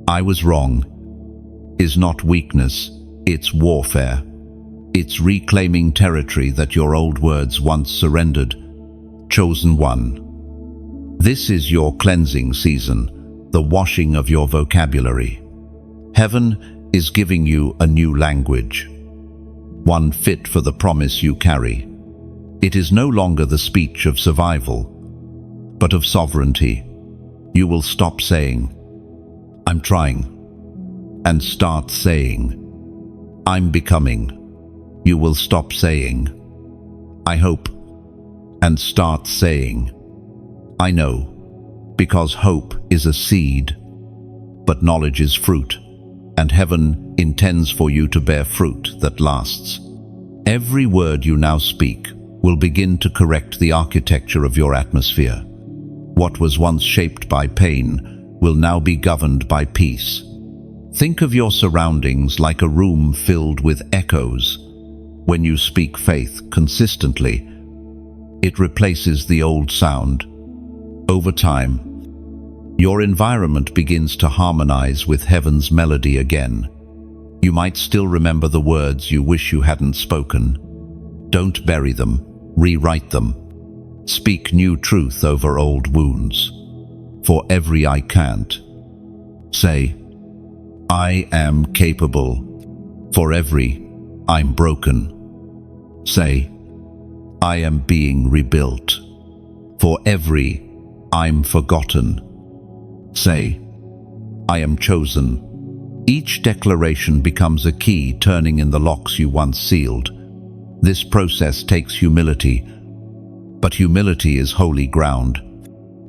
"I was wrong," is not weakness, it's warfare. It's reclaiming territory that your old words once surrendered. Chosen one. This is your cleansing season, the washing of your vocabulary. Heaven is giving you a new language, one fit for the promise you carry. It is no longer the speech of survival, but of sovereignty. You will stop saying, "I'm trying," and start saying, "I'm becoming." You will stop saying, "I hope," and start saying, "I know," because hope is a seed, but knowledge is fruit, and heaven intends for you to bear fruit that lasts. Every word you now speak will begin to correct the architecture of your atmosphere. What was once shaped by pain will now be governed by peace. Think of your surroundings like a room filled with echoes. When you speak faith consistently, it replaces the old sound. Over time, your environment begins to harmonize with heaven's melody again. You might still remember the words you wish you hadn't spoken. Don't bury them, rewrite them. Speak new truth over old wounds. For every "I can't," say, "I am capable." For every "I'm broken," say, "I am being rebuilt." For every "I'm forgotten," say, "I am chosen." Each declaration becomes a key turning in the locks you once sealed. This process takes humility, but humility is holy ground.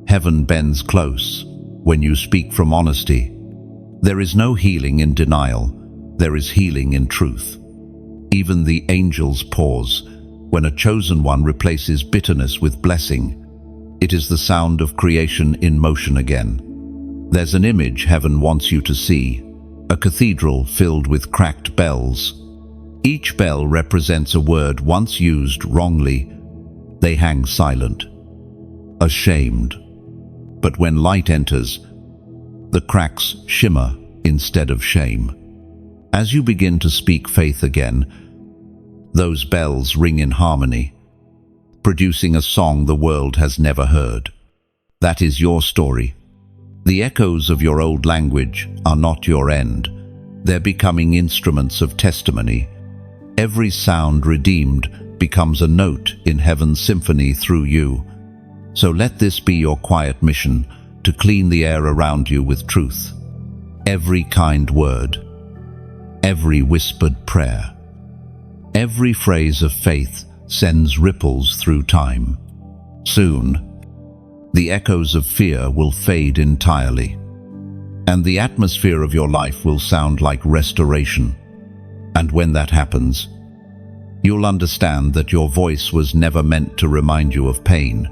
Heaven bends close when you speak from honesty. There is no healing in denial, there is healing in truth. Even the angels pause, When a chosen one replaces bitterness with blessing, it is the sound of creation in motion again. There's an image heaven wants you to see, a cathedral filled with cracked bells. Each bell represents a word once used wrongly. They hang silent, ashamed. But when light enters, the cracks shimmer instead of shame. As you begin to speak faith again, those bells ring in harmony, producing a song the world has never heard. That is your story. The echoes of your old language are not your end. They're becoming instruments of testimony. Every sound redeemed becomes a note in heaven's symphony through you. So let this be your quiet mission, to clean the air around you with truth. Every kind word, every whispered prayer, every phrase of faith sends ripples through time. Soon, the echoes of fear will fade entirely, and the atmosphere of your life will sound like restoration. And when that happens, you'll understand that your voice was never meant to remind you of pain.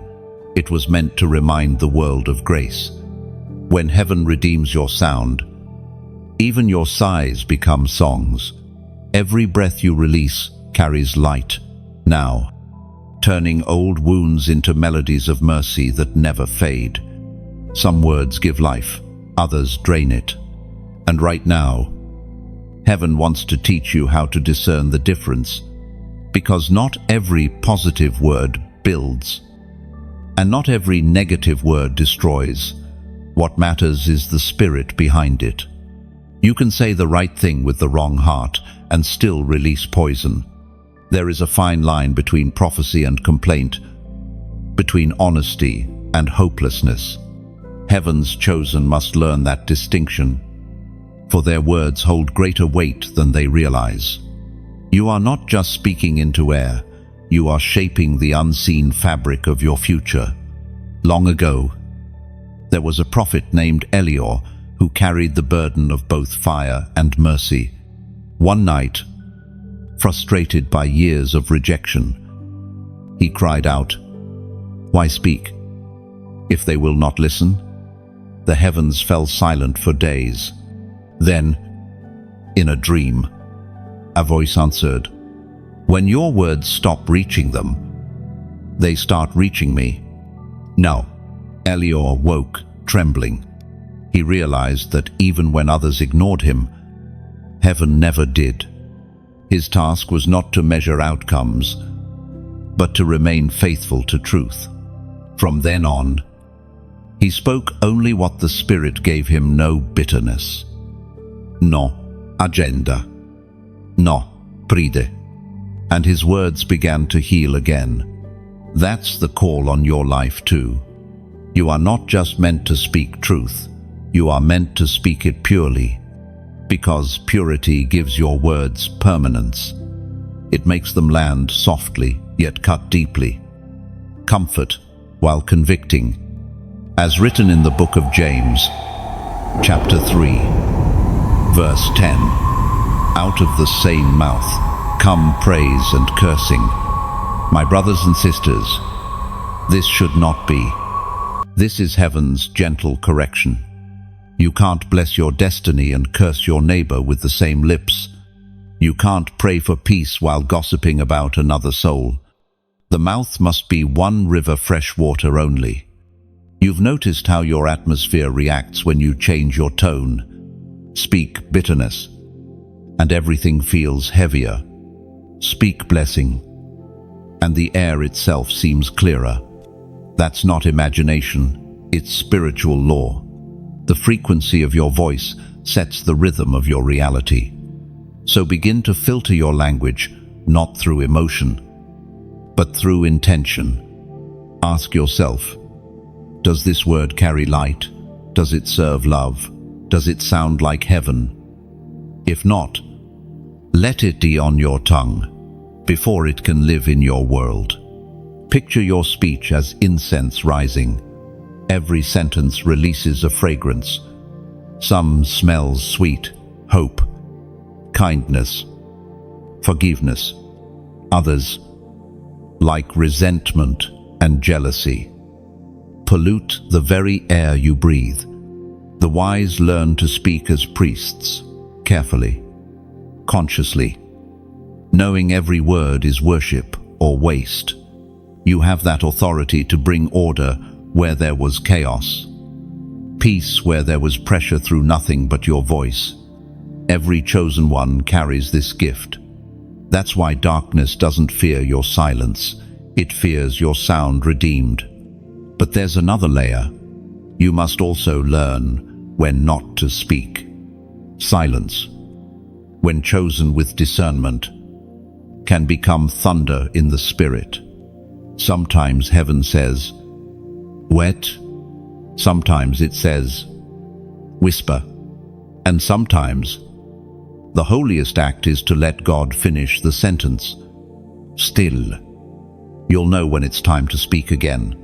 It was meant to remind the world of grace. When heaven redeems your sound, even your sighs become songs. Every breath you release carries light now, turning old wounds into melodies of mercy that never fade. Some words give life, others drain it. And right now, heaven wants to teach you how to discern the difference, because not every positive word builds, and not every negative word destroys. What matters is the spirit behind it. You can say the right thing with the wrong heart and still release poison. There is a fine line between prophecy and complaint, between honesty and hopelessness. Heaven's chosen must learn that distinction, for their words hold greater weight than they realize. You are not just speaking into air, you are shaping the unseen fabric of your future. Long ago, there was a prophet named Elior who carried the burden of both fire and mercy. One night, frustrated by years of rejection, he cried out, "Why speak, if they will not listen?" The heavens fell silent for days. Then, in a dream, a voice answered, "When your words stop reaching them, they start reaching me." Now, Elior woke, trembling. He realized that even when others ignored him, heaven never did. His task was not to measure outcomes, but to remain faithful to truth. From then on, he spoke only what the Spirit gave him, no bitterness, no agenda, no pride. And his words began to heal again. That's the call on your life too. You are not just meant to speak truth, you are meant to speak it purely, because purity gives your words permanence. It makes them land softly, yet cut deeply. Comfort while convicting. As written in the book of James, chapter 3, verse 10, "Out of the same mouth come praise and cursing." My brothers and sisters, this should not be. This is heaven's gentle correction. You can't bless your destiny and curse your neighbor with the same lips. You can't pray for peace while gossiping about another soul. The mouth must be one river fresh water only. You've noticed how your atmosphere reacts when you change your tone. Speak bitterness, and everything feels heavier. Speak blessing, and the air itself seems clearer. That's not imagination, it's spiritual law. The frequency of your voice sets the rhythm of your reality. So begin to filter your language, not through emotion, but through intention. Ask yourself, does this word carry light? Does it serve love? Does it sound like heaven? If not, let it be on your tongue before it can live in your world. Picture your speech as incense rising. Every sentence releases a fragrance. Some smells sweet, hope, kindness, forgiveness. Others, like resentment and jealousy. Pollute the very air you breathe. The wise learn to speak as priests, carefully, consciously, knowing every word is worship or waste. You have that authority to bring order where there was chaos, peace where there was pressure through nothing but your voice. Every chosen one carries this gift. That's why darkness doesn't fear your silence. It fears your sound redeemed. But there's another layer. You must also learn when not to speak. Silence, when chosen with discernment, can become thunder in the spirit. Sometimes heaven says, "Wet." Sometimes it says, "Whisper." And sometimes the holiest act is to let God finish the sentence. Still. You'll know when it's time to speak again.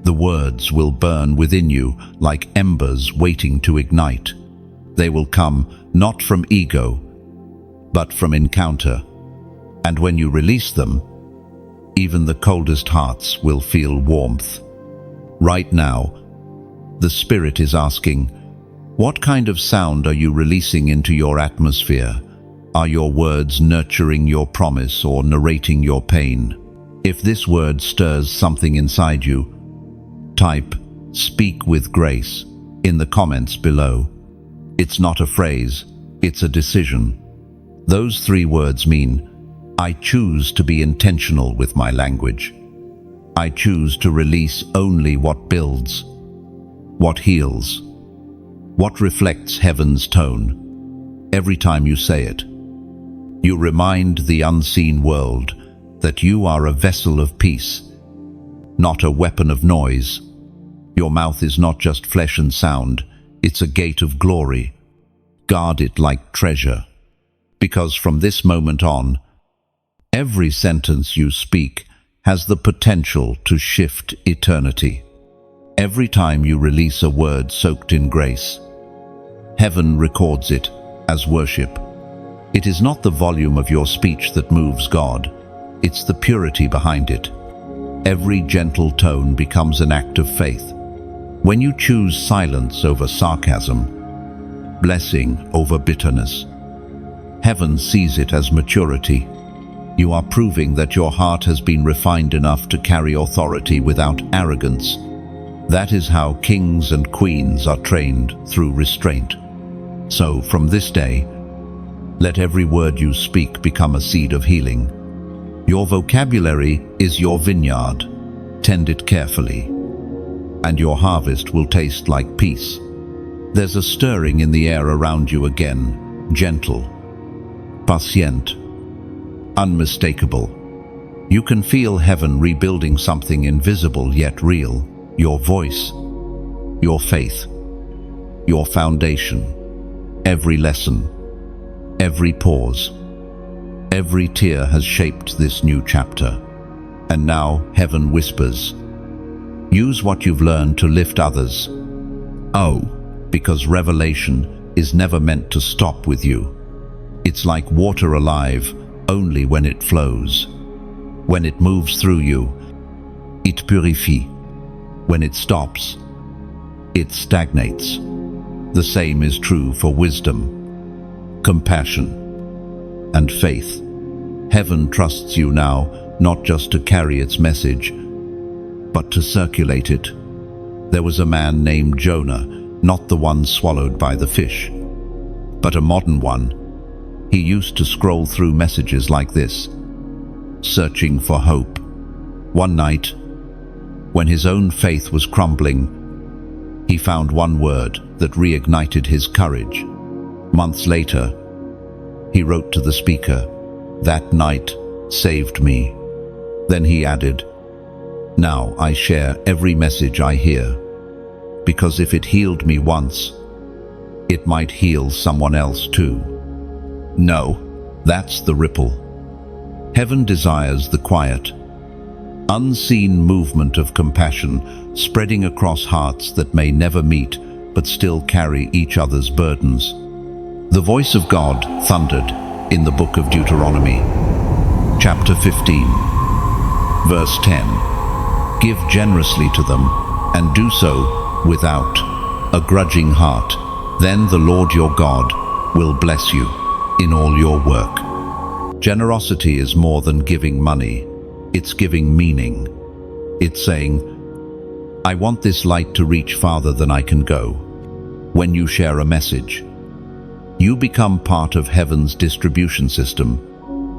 The words will burn within you like embers waiting to ignite. They will come not from ego, but from encounter. And when you release them, even the coldest hearts will feel warmth. Right now, the Spirit is asking, what kind of sound are you releasing into your atmosphere? Are your words nurturing your promise or narrating your pain? If this word stirs something inside you, type "speak with grace" in the comments below. It's not a phrase, it's a decision. Those 3 words mean, I choose to be intentional with my language. I choose to release only what builds, what heals, what reflects heaven's tone. Every time you say it, you remind the unseen world that you are a vessel of peace, not a weapon of noise. Your mouth is not just flesh and sound, it's a gate of glory. Guard it like treasure, because from this moment on, every sentence you speak has the potential to shift eternity. Every time you release a word soaked in grace, heaven records it as worship. It is not the volume of your speech that moves God, it's the purity behind it. Every gentle tone becomes an act of faith. When you choose silence over sarcasm, blessing over bitterness, heaven sees it as maturity. You are proving that your heart has been refined enough to carry authority without arrogance. That is how kings and queens are trained, through restraint. So, from this day, let every word you speak become a seed of healing. Your vocabulary is your vineyard. Tend it carefully, and your harvest will taste like peace. There's a stirring in the air around you again, gentle, patient, unmistakable. You can feel heaven rebuilding something invisible yet real. Your voice, your faith, your foundation. Every lesson, every pause, every tear has shaped this new chapter. And now heaven whispers, use what you've learned to lift others. Oh, because revelation is never meant to stop with you. It's like water alive only when it flows. When it moves through you, it purifies. When it stops, it stagnates. The same is true for wisdom, compassion, and faith. Heaven trusts you now not just to carry its message, but to circulate it. There was a man named Jonah, not the one swallowed by the fish, but a modern one. He used to scroll through messages like this, searching for hope. One night, when his own faith was crumbling, he found one word that reignited his courage. Months later, he wrote to the speaker, "That night saved me." Then he added, "Now I share every message I hear, because if it healed me once, it might heal someone else too." No, that's the ripple. Heaven desires the quiet, unseen movement of compassion spreading across hearts that may never meet but still carry each other's burdens. The voice of God thundered in the book of Deuteronomy, chapter 15. Verse 10. Give generously to them, and do so without a grudging heart. Then the Lord your God will bless you in all your work. Generosity is more than giving money. It's giving meaning. It's saying, I want this light to reach farther than I can go. When you share a message, you become part of heaven's distribution system.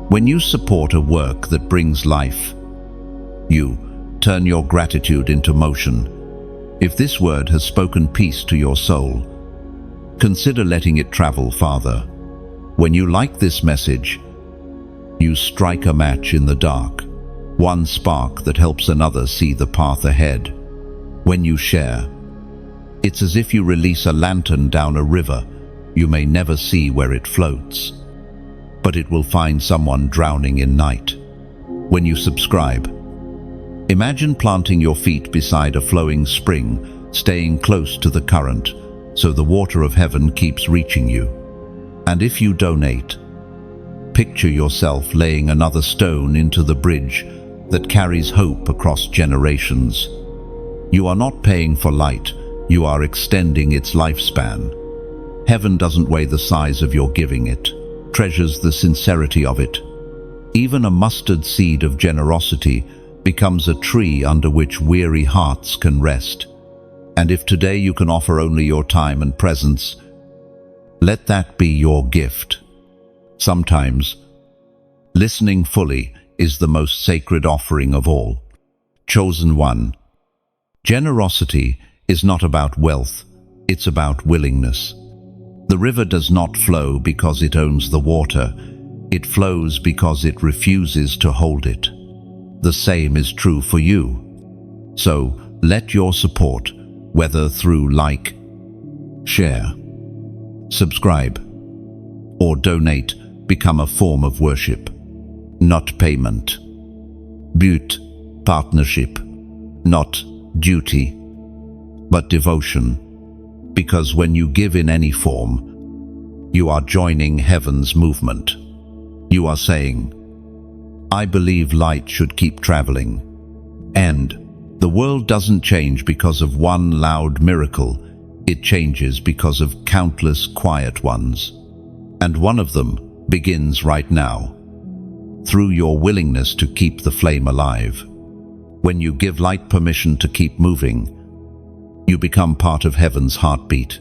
When you support a work that brings life, you turn your gratitude into motion. If this word has spoken peace to your soul, consider letting it travel farther. When you like this message, you strike a match in the dark, one spark that helps another see the path ahead. When you share, it's as if you release a lantern down a river. You may never see where it floats, but it will find someone drowning in night. When you subscribe, imagine planting your feet beside a flowing spring, staying close to the current, so the water of heaven keeps reaching you. And if you donate, picture yourself laying another stone into the bridge that carries hope across generations. You are not paying for light, you are extending its lifespan. Heaven doesn't weigh the size of your giving, it treasures the sincerity of it. Even a mustard seed of generosity becomes a tree under which weary hearts can rest. And if today you can offer only your time and presence, let that be your gift. Sometimes, listening fully is the most sacred offering of all. Chosen one. Generosity is not about wealth, it's about willingness. The river does not flow because it owns the water, it flows because it refuses to hold it. The same is true for you. So, let your support, whether through like, share, subscribe, or donate, become a form of worship, not payment. But partnership, not duty, but devotion. Because when you give in any form, you are joining heaven's movement. You are saying, I believe light should keep traveling. And the world doesn't change because of one loud miracle, it changes because of countless quiet ones. And one of them begins right now, through your willingness to keep the flame alive. When you give light permission to keep moving, you become part of heaven's heartbeat.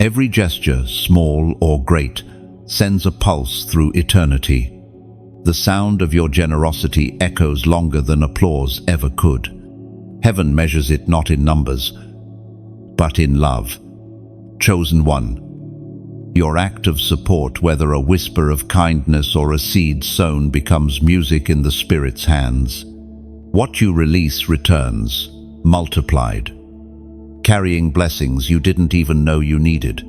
Every gesture, small or great, sends a pulse through eternity. The sound of your generosity echoes longer than applause ever could. Heaven measures it not in numbers, but in love. Chosen one. Your act of support, whether a whisper of kindness or a seed sown, becomes music in the Spirit's hands. What you release returns, multiplied, carrying blessings you didn't even know you needed.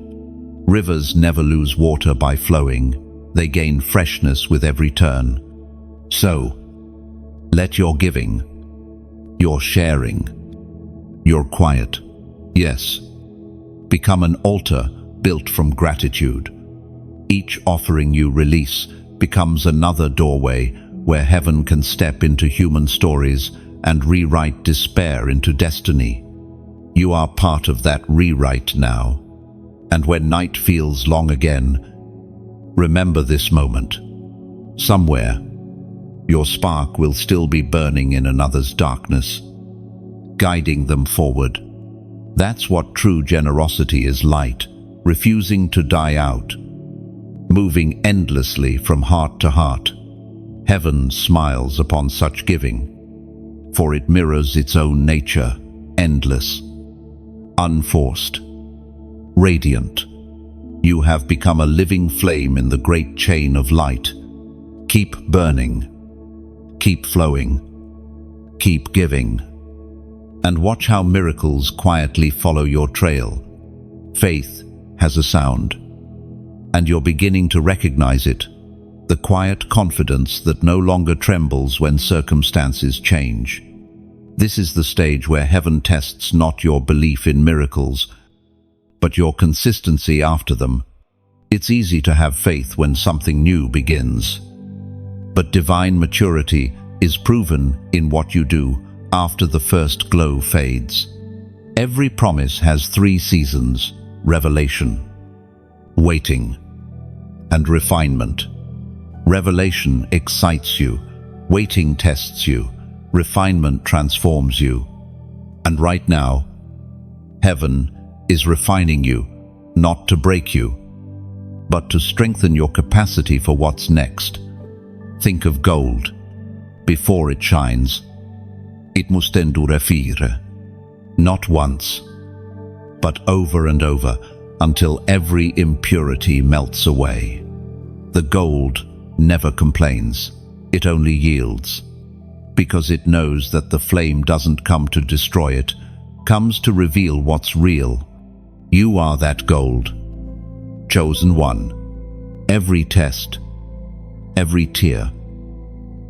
Rivers never lose water by flowing, they gain freshness with every turn. So, let your giving, your sharing, your quiet, yes, become an altar built from gratitude. Each offering you release becomes another doorway where heaven can step into human stories and rewrite despair into destiny. You are part of that rewrite now. And when night feels long again, remember this moment. Somewhere, your spark will still be burning in another's darkness, guiding them forward. That's what true generosity is: light, refusing to die out, moving endlessly from heart to heart. Heaven smiles upon such giving, for it mirrors its own nature, endless, unforced, radiant. You have become a living flame in the great chain of light. Keep burning, keep flowing, keep giving, and watch how miracles quietly follow your trail. Faith has a sound, and you're beginning to recognize it. The quiet confidence that no longer trembles when circumstances change. This is the stage where heaven tests not your belief in miracles, but your consistency after them. It's easy to have faith when something new begins, but divine maturity is proven in what you do after the first glow fades. Every promise has 3 seasons: revelation, waiting, and refinement. Revelation excites you, waiting tests you, refinement transforms you. And right now, heaven is refining you, not to break you, but to strengthen your capacity for what's next. Think of gold. Before it shines, it must endure fire. Not once, but over and over, until every impurity melts away. The gold never complains, it only yields, because it knows that the flame doesn't come to destroy it, comes to reveal what's real. You are that gold, chosen one. Every test, every tear,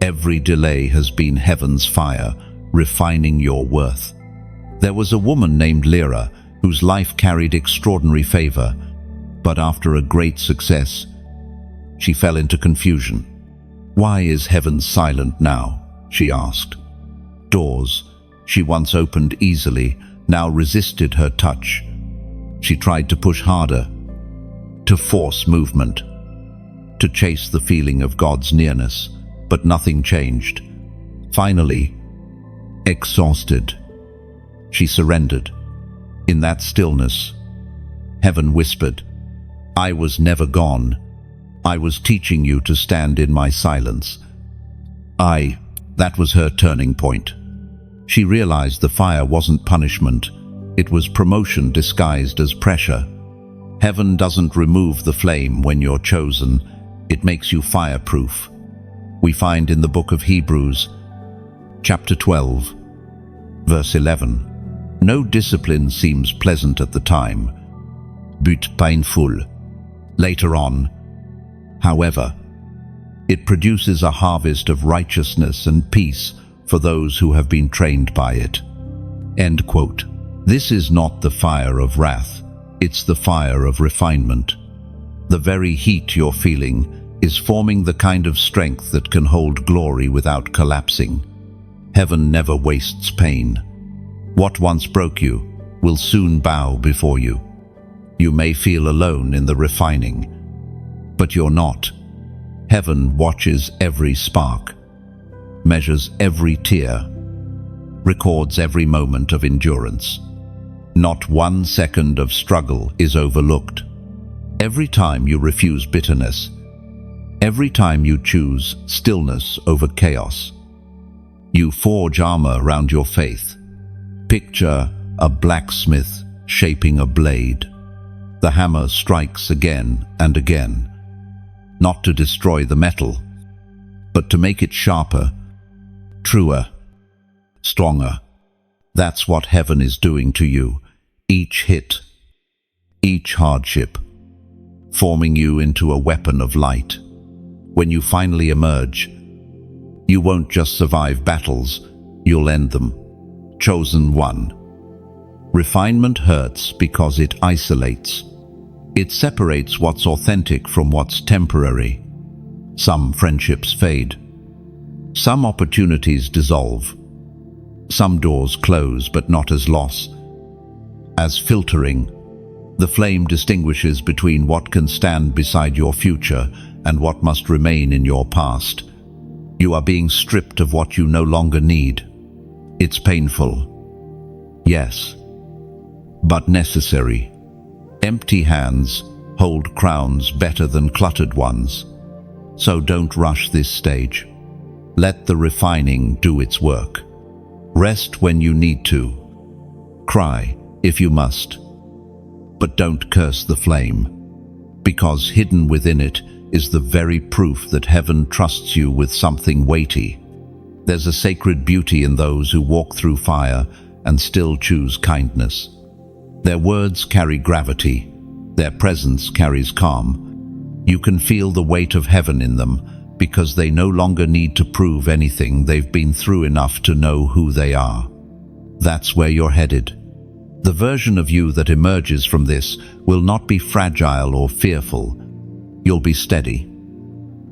every delay has been heaven's fire, refining your worth. There was a woman named Lyra whose life carried extraordinary favor, but after a great success, she fell into confusion. Why is heaven silent now? She asked. Doors she once opened easily now resisted her touch. She tried to push harder, to force movement, to chase the feeling of God's nearness, but nothing changed. Finally, exhausted, she surrendered. In that stillness, heaven whispered, "I was never gone. I was teaching you to stand in my silence." That was her turning point. She realized the fire wasn't punishment. It was promotion disguised as pressure. Heaven doesn't remove the flame when you're chosen. It makes you fireproof. We find in the book of Hebrews, chapter 12, verse 11, "No discipline seems pleasant at the time, but painful. Later on, however, it produces a harvest of righteousness and peace for those who have been trained by it." End quote. This is not the fire of wrath, it's the fire of refinement. The very heat you're feeling is forming the kind of strength that can hold glory without collapsing. Heaven never wastes pain. What once broke you will soon bow before you. You may feel alone in the refining, but you're not. Heaven watches every spark, measures every tear, records every moment of endurance. Not one second of struggle is overlooked. Every time you refuse bitterness, every time you choose stillness over chaos, you forge armor around your faith. Picture a blacksmith shaping a blade. The hammer strikes again and again, not to destroy the metal, but to make it sharper, truer, stronger. That's what heaven is doing to you. Each hit, each hardship, forming you into a weapon of light. When you finally emerge, you won't just survive battles, you'll end them. Chosen one. Refinement hurts because it isolates. It separates what's authentic from what's temporary. Some friendships fade. Some opportunities dissolve. Some doors close, but not as loss, as filtering. The flame distinguishes between what can stand beside your future and what must remain in your past. You are being stripped of what you no longer need. It's painful, yes, but necessary. Empty hands hold crowns better than cluttered ones. So don't rush this stage. Let the refining do its work. Rest when you need to. Cry if you must. But don't curse the flame, because hidden within it is the very proof that heaven trusts you with something weighty. There's a sacred beauty in those who walk through fire and still choose kindness. Their words carry gravity. Their presence carries calm. You can feel the weight of heaven in them because they no longer need to prove anything. They've been through enough to know who they are. That's where you're headed. The version of you that emerges from this will not be fragile or fearful. You'll be steady,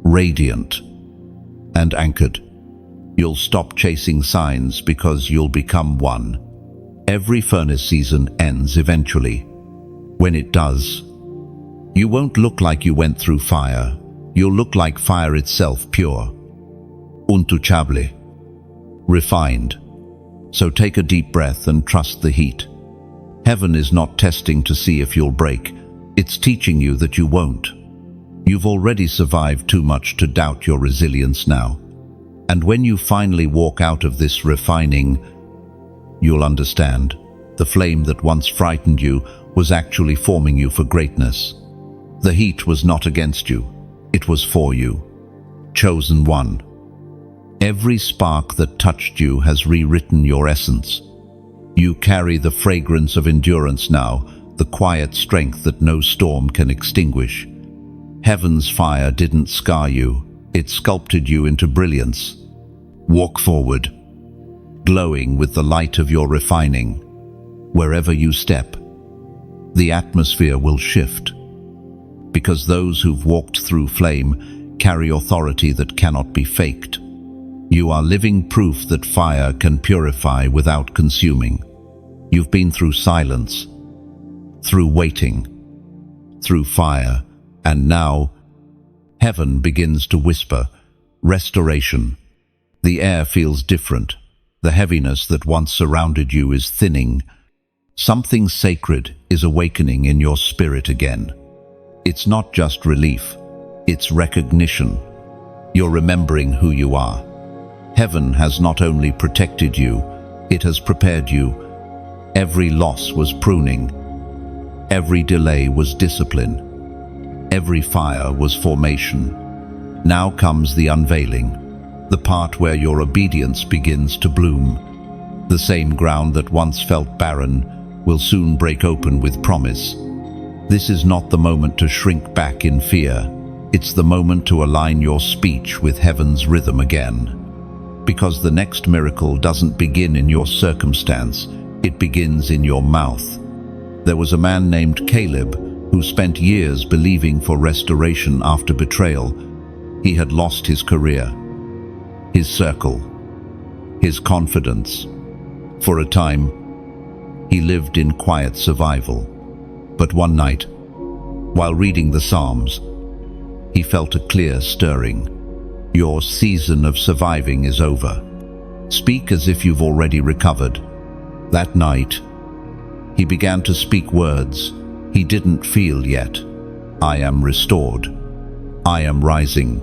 radiant, and anchored. You'll stop chasing signs because you'll become one. Every furnace season ends eventually. When it does, you won't look like you went through fire. You'll look like fire itself, pure, untouchable, refined. So take a deep breath and trust the heat. Heaven is not testing to see if you'll break. It's teaching you that you won't. You've already survived too much to doubt your resilience now. And when you finally walk out of this refining, you'll understand. The flame that once frightened you was actually forming you for greatness. The heat was not against you. It was for you. Chosen one. Every spark that touched you has rewritten your essence. You carry the fragrance of endurance now, the quiet strength that no storm can extinguish. Heaven's fire didn't scar you, it sculpted you into brilliance. Walk forward, glowing with the light of your refining. Wherever you step, the atmosphere will shift. Because those who've walked through flame carry authority that cannot be faked. You are living proof that fire can purify without consuming. You've been through silence, through waiting, through fire, and now heaven begins to whisper, restoration. The air feels different. The heaviness that once surrounded you is thinning. Something sacred is awakening in your spirit again. It's not just relief, it's recognition. You're remembering who you are. Heaven has not only protected you, it has prepared you. Every loss was pruning. Every delay was discipline. Every fire was formation. Now comes the unveiling, the part where your obedience begins to bloom. The same ground that once felt barren will soon break open with promise. This is not the moment to shrink back in fear. It's the moment to align your speech with heaven's rhythm again. Because the next miracle doesn't begin in your circumstance, it begins in your mouth. There was a man named Caleb who spent years believing for restoration after betrayal. He had lost his career, his circle, his confidence. For a time, he lived in quiet survival. But one night, while reading the Psalms, he felt a clear stirring. Your season of surviving is over. Speak as if you've already recovered. That night, he began to speak words he didn't feel yet. I am restored. I am rising.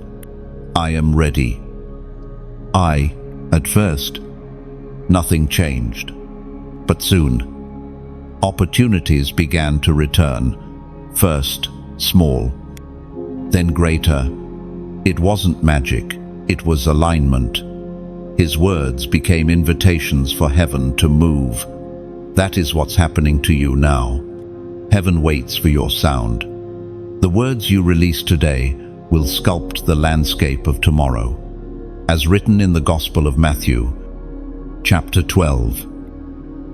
I am ready. At first, nothing changed. But soon, opportunities began to return. First, small, then greater. It wasn't magic, it was alignment. His words became invitations for heaven to move. That is what's happening to you now. Heaven waits for your sound. The words you release today will sculpt the landscape of tomorrow. As written in the Gospel of Matthew, chapter 12,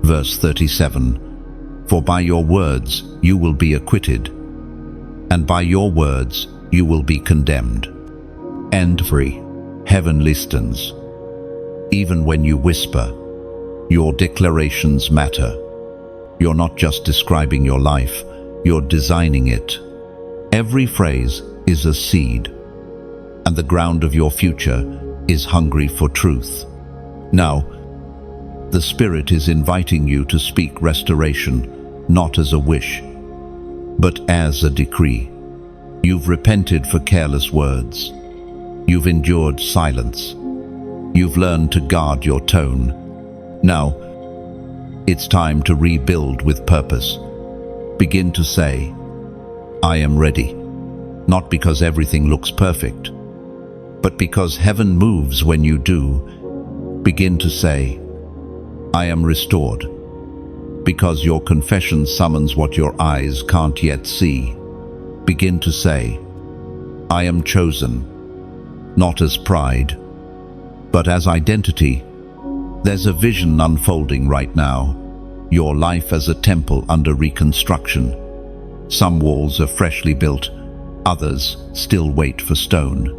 verse 37, For by your words you will be acquitted, and by your words you will be condemned. End free. Heaven listens. Even when you whisper, your declarations matter. You're not just describing your life, you're designing it. Every phrase is a seed, and the ground of your future is hungry for truth. Now, the Spirit is inviting you to speak restoration, not as a wish, but as a decree. You've repented for careless words. You've endured silence. You've learned to guard your tone. Now, it's time to rebuild with purpose. Begin to say, I am ready. Not because everything looks perfect, but because heaven moves when you do. Begin to say, I am restored. Because your confession summons what your eyes can't yet see. Begin to say, I am chosen. Not as pride, but as identity. There's a vision unfolding right now. Your life as a temple under reconstruction. Some walls are freshly built, others still wait for stone.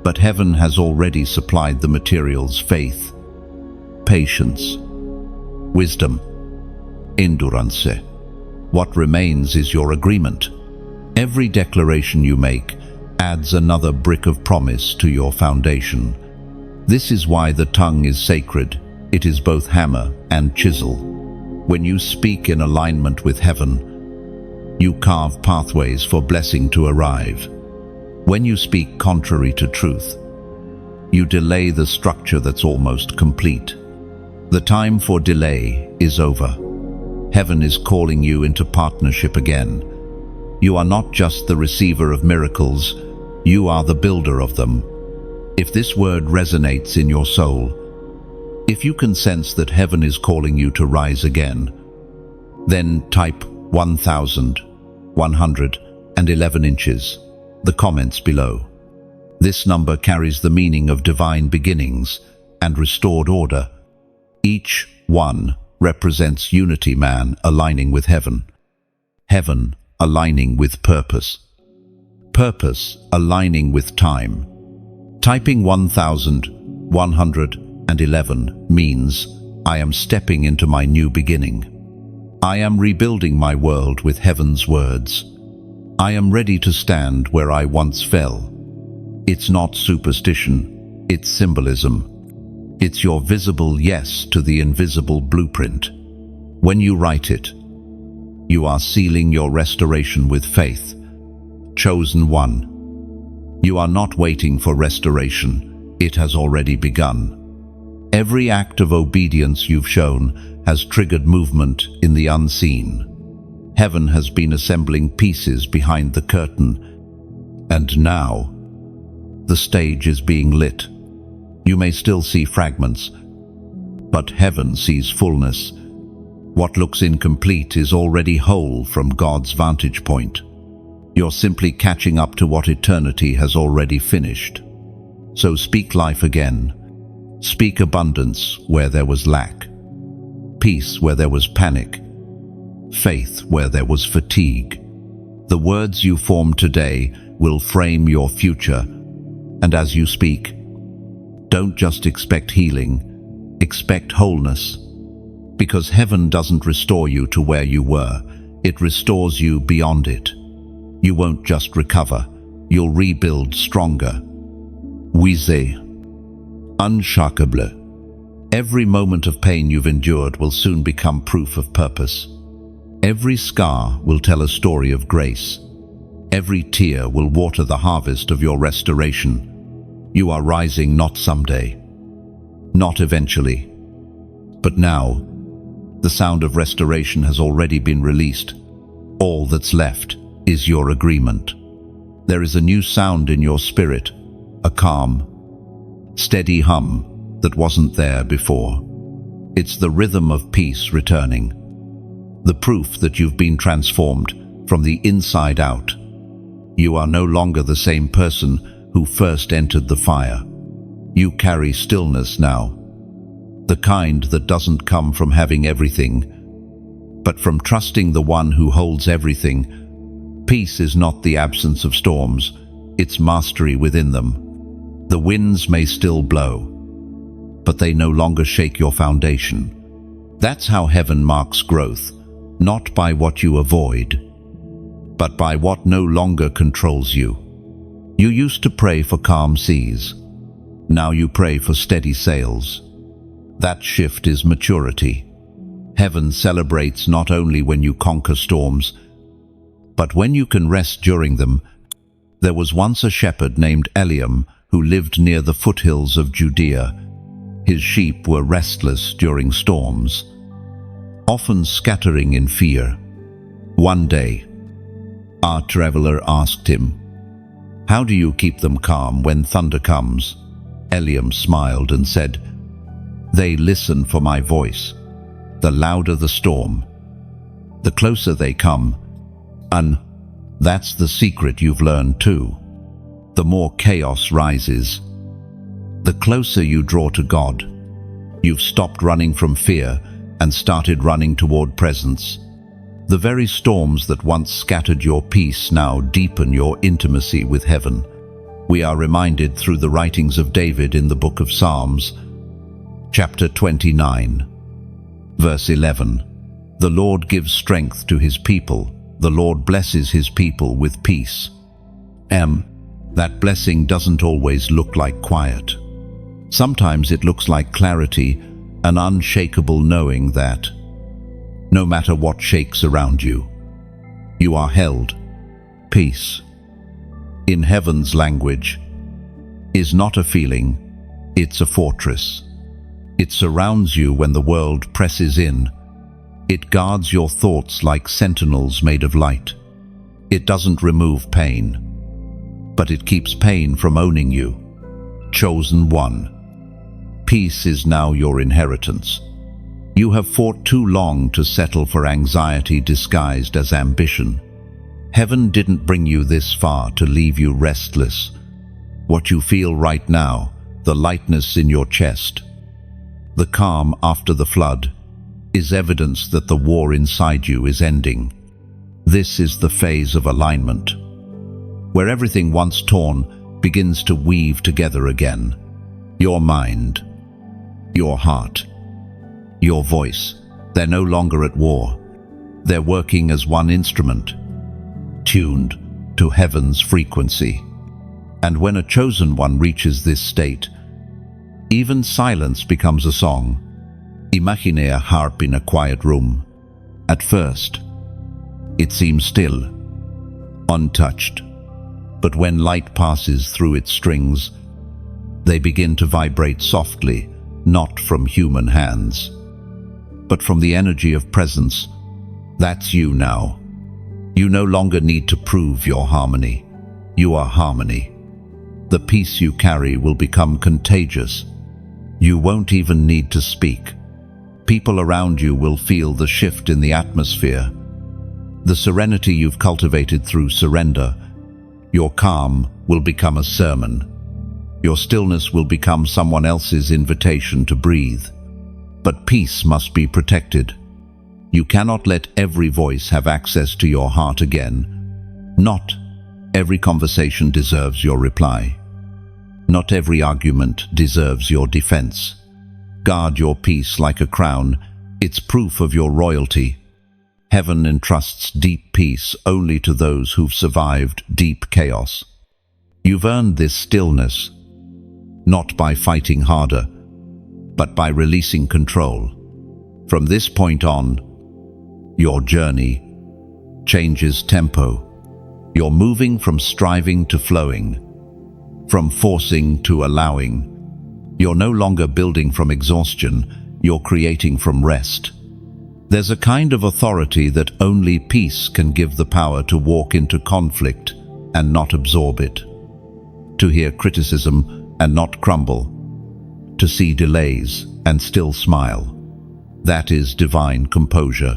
But heaven has already supplied the materials: faith, patience, wisdom, endurance. What remains is your agreement. Every declaration you make adds another brick of promise to your foundation. This is why the tongue is sacred. It is both hammer and chisel. When you speak in alignment with heaven, you carve pathways for blessing to arrive. When you speak contrary to truth, you delay the structure that's almost complete. The time for delay is over. Heaven is calling you into partnership again. You are not just the receiver of miracles, you are the builder of them. If this word resonates in your soul, if you can sense that heaven is calling you to rise again, then type 1,111 inches, the comments below. This number carries the meaning of divine beginnings and restored order. Each one represents unity, man aligning with heaven, heaven aligning with purpose, purpose aligning with time. Typing 1,111 means I am stepping into my new beginning. I am rebuilding my world with heaven's words. I am ready to stand where I once fell. It's not superstition, it's symbolism. It's your visible yes to the invisible blueprint. When you write it, you are sealing your restoration with faith. Chosen one. You are not waiting for restoration, it has already begun. Every act of obedience you've shown has triggered movement in the unseen. Heaven has been assembling pieces behind the curtain, and now the stage is being lit. You may still see fragments, but heaven sees fullness. What looks incomplete is already whole from God's vantage point. You're simply catching up to what eternity has already finished. So speak life again. Speak abundance where there was lack, peace where there was panic, faith where there was fatigue. The words you form today will frame your future, and as you speak, don't just expect healing, expect wholeness. Because heaven doesn't restore you to where you were, it restores you beyond it. You won't just recover, you'll rebuild stronger. Wise, unshakable. Every moment of pain you've endured will soon become proof of purpose. Every scar will tell a story of grace. Every tear will water the harvest of your restoration. You are rising not someday, not eventually, but now. The sound of restoration has already been released. All that's left is your agreement. There is a new sound in your spirit, a calm, steady hum that wasn't there before. It's the rhythm of peace returning, the proof that you've been transformed from the inside out. You are no longer the same person who first entered the fire. You carry stillness now, the kind that doesn't come from having everything, but from trusting the one who holds everything. Peace is not the absence of storms, it's mastery within them. The winds may still blow, but they no longer shake your foundation. That's how heaven marks growth, not by what you avoid, but by what no longer controls you. You used to pray for calm seas. Now you pray for steady sails. That shift is maturity. Heaven celebrates not only when you conquer storms, but when you can rest during them. There was once a shepherd named Eliam who lived near the foothills of Judea. His sheep were restless during storms, often scattering in fear. One day, our traveler asked him, "How do you keep them calm when thunder comes?" Eliam smiled and said, "They listen for my voice. The louder the storm, the closer they come. And that's the secret you've learned too. The more chaos rises, the closer you draw to God. You've stopped running from fear and started running toward presence. The very storms that once scattered your peace now deepen your intimacy with heaven. We are reminded through the writings of David in the book of Psalms, chapter 29, verse 11. The Lord gives strength to his people. The Lord blesses his people with peace. That blessing doesn't always look like quiet. Sometimes it looks like clarity, an unshakable knowing that no matter what shakes around you, you are held. Peace, in heaven's language, is not a feeling, it's a fortress. It surrounds you when the world presses in. It guards your thoughts like sentinels made of light. It doesn't remove pain, but it keeps pain from owning you. Chosen one. Peace is now your inheritance. You have fought too long to settle for anxiety disguised as ambition. Heaven didn't bring you this far to leave you restless. What you feel right now, the lightness in your chest, the calm after the flood, is evidence that the war inside you is ending. This is the phase of alignment, where everything once torn begins to weave together again. Your mind, your heart, your voice, they're no longer at war. They're working as one instrument, tuned to heaven's frequency. And when a chosen one reaches this state, even silence becomes a song. Imagine a harp in a quiet room. At first, it seems still, untouched. But when light passes through its strings, they begin to vibrate softly, not from human hands, but from the energy of presence. That's you now. You no longer need to prove your harmony. You are harmony. The peace you carry will become contagious. You won't even need to speak. People around you will feel the shift in the atmosphere. The serenity you've cultivated through surrender. Your calm will become a sermon. Your stillness will become someone else's invitation to breathe. But peace must be protected. You cannot let every voice have access to your heart again. Not every conversation deserves your reply. Not every argument deserves your defense. Guard your peace like a crown. It's proof of your royalty. Heaven entrusts deep peace only to those who've survived deep chaos. You've earned this stillness, not by fighting harder, but by releasing control. From this point on, your journey changes tempo. You're moving from striving to flowing, from forcing to allowing. You're no longer building from exhaustion, you're creating from rest. There's a kind of authority that only peace can give the power to walk into conflict and not absorb it, to hear criticism and not crumble, to see delays and still smile. That is divine composure,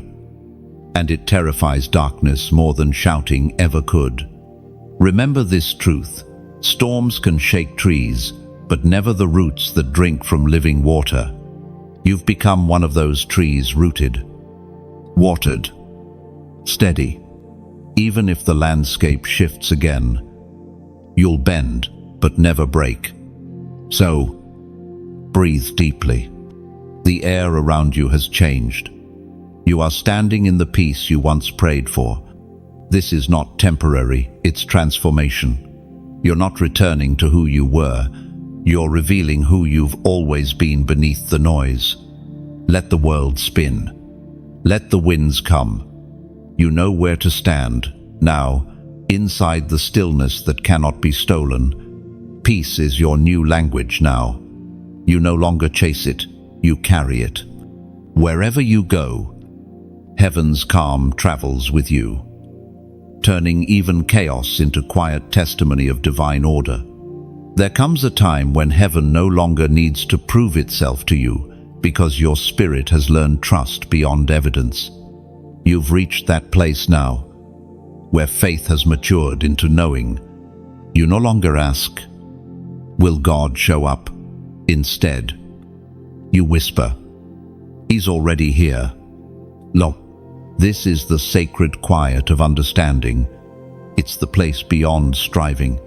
and it terrifies darkness more than shouting ever could. Remember this truth: storms can shake trees, but never the roots that drink from living water. You've become one of those trees, rooted, watered, steady. Even if the landscape shifts again, you'll bend but never break. So, breathe deeply. The air around you has changed. You are standing in the peace you once prayed for. This is not temporary, it's transformation. You're not returning to who you were. You're revealing who you've always been beneath the noise. Let the world spin. Let the winds come. You know where to stand. Now, inside the stillness that cannot be stolen, peace is your new language now. You no longer chase it, you carry it. Wherever you go, heaven's calm travels with you, turning even chaos into quiet testimony of divine order. There comes a time when heaven no longer needs to prove itself to you because your spirit has learned trust beyond evidence. You've reached that place now, where faith has matured into knowing. You no longer ask, "Will God show up?" Instead, you whisper, "He's already here." This is the sacred quiet of understanding. It's the place beyond striving.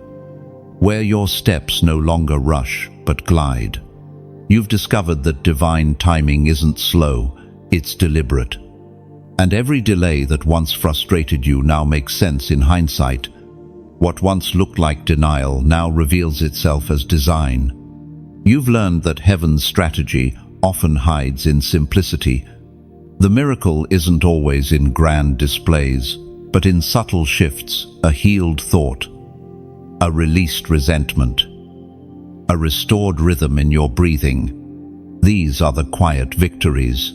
where your steps no longer rush but glide. You've discovered that divine timing isn't slow, it's deliberate. And every delay that once frustrated you now makes sense in hindsight. What once looked like denial now reveals itself as design. You've learned that heaven's strategy often hides in simplicity. The miracle isn't always in grand displays, but in subtle shifts, a healed thought, a released resentment, a restored rhythm in your breathing. These are the quiet victories,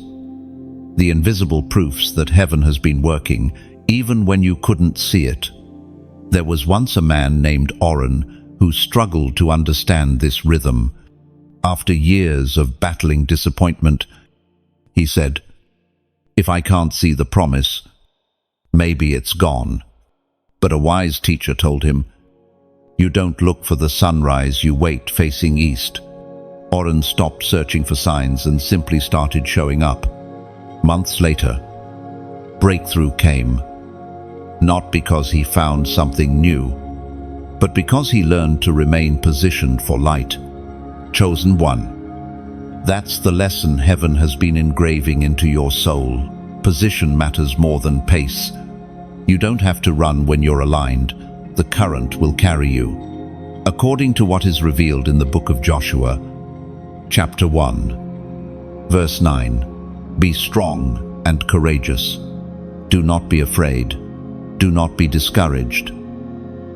the invisible proofs that heaven has been working, even when you couldn't see it. There was once a man named Oren who struggled to understand this rhythm. After years of battling disappointment, he said, "If I can't see the promise, maybe it's gone." But a wise teacher told him, "You don't look for the sunrise, you wait facing east." Oren stopped searching for signs and simply started showing up. Months later, breakthrough came. Not because he found something new, but because he learned to remain positioned for light. Chosen one. That's the lesson heaven has been engraving into your soul. Position matters more than pace. You don't have to run when you're aligned. The current will carry you. According to what is revealed in the book of Joshua, chapter 1, verse 9, "Be strong and courageous. Do not be afraid. Do not be discouraged.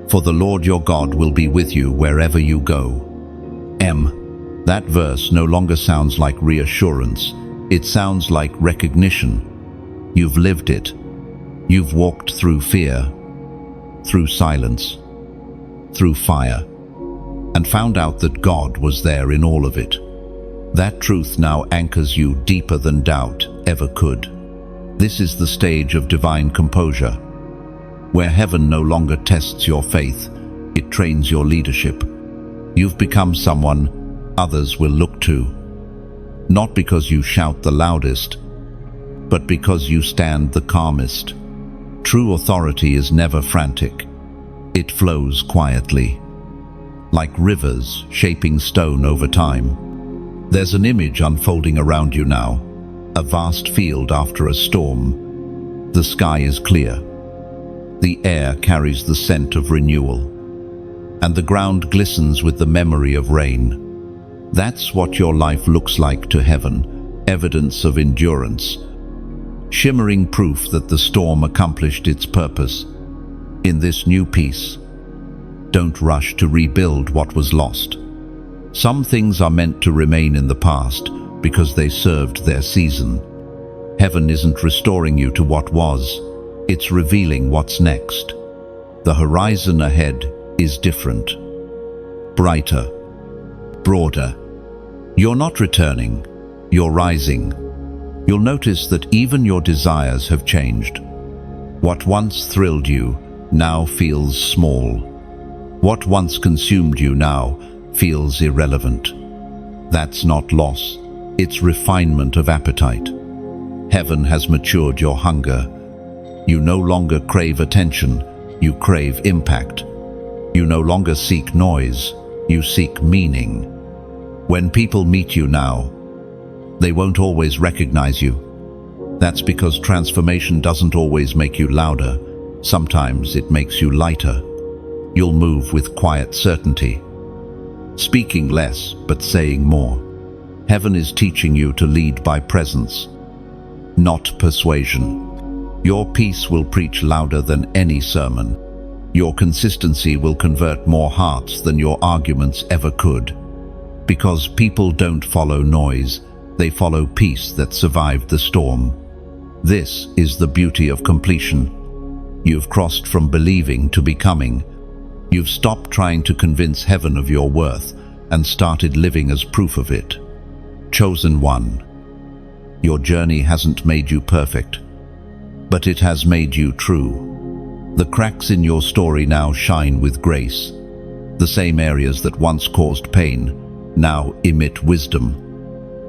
For the Lord your God will be with you wherever you go." That verse no longer sounds like reassurance. It sounds like recognition. You've lived it. You've walked through fear, through silence, through fire, and found out that God was there in all of it. That truth now anchors you deeper than doubt ever could. This is the stage of divine composure, where heaven no longer tests your faith, it trains your leadership. You've become someone others will look to, not because you shout the loudest, but because you stand the calmest. True authority is never frantic. It flows quietly, like rivers shaping stone over time. There's an image unfolding around you now, a vast field after a storm. The sky is clear. The air carries the scent of renewal, and the ground glistens with the memory of rain. That's what your life looks like to heaven, evidence of endurance, shimmering proof that the storm accomplished its purpose. In this new peace, don't rush to rebuild what was lost. Some things are meant to remain in the past because they served their season. Heaven isn't restoring you to what was, it's revealing what's next. The horizon ahead is different, brighter, broader. You're not returning, you're rising. You'll notice that even your desires have changed. What once thrilled you now feels small. What once consumed you now feels irrelevant. That's not loss, it's refinement of appetite. Heaven has matured your hunger. You no longer crave attention, you crave impact. You no longer seek noise, you seek meaning. When people meet you now, they won't always recognize you. That's because transformation doesn't always make you louder. Sometimes it makes you lighter. You'll move with quiet certainty, speaking less but saying more. Heaven is teaching you to lead by presence, not persuasion. Your peace will preach louder than any sermon. Your consistency will convert more hearts than your arguments ever could. Because people don't follow noise, they follow peace that survived the storm. This is the beauty of completion. You've crossed from believing to becoming. You've stopped trying to convince heaven of your worth and started living as proof of it. Chosen one. Your journey hasn't made you perfect, but it has made you true. The cracks in your story now shine with grace. The same areas that once caused pain now emit wisdom.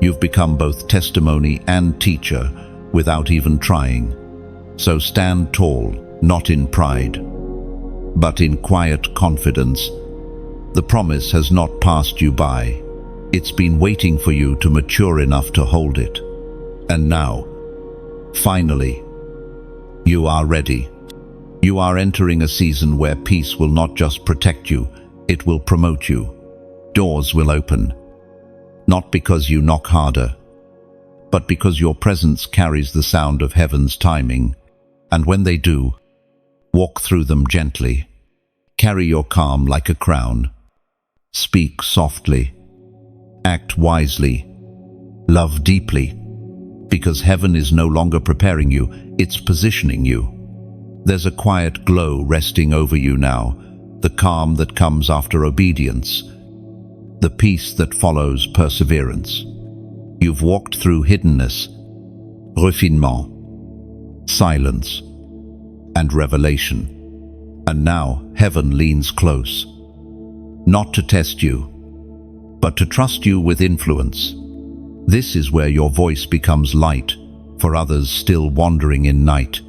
You've become both testimony and teacher without even trying. So stand tall, not in pride, but in quiet confidence. The promise has not passed you by. It's been waiting for you to mature enough to hold it. And now, finally, you are ready. You are entering a season where peace will not just protect you, it will promote you. Doors will open, not because you knock harder, but because your presence carries the sound of heaven's timing. And when they do, walk through them gently. Carry your calm like a crown. Speak softly. Act wisely. Love deeply. Because heaven is no longer preparing you, it's positioning you. There's a quiet glow resting over you now, the calm that comes after obedience, the peace that follows perseverance. You've walked through hiddenness, refinement, silence, and revelation. And now heaven leans close, not to test you, but to trust you with influence. This is where your voice becomes light for others still wandering in night.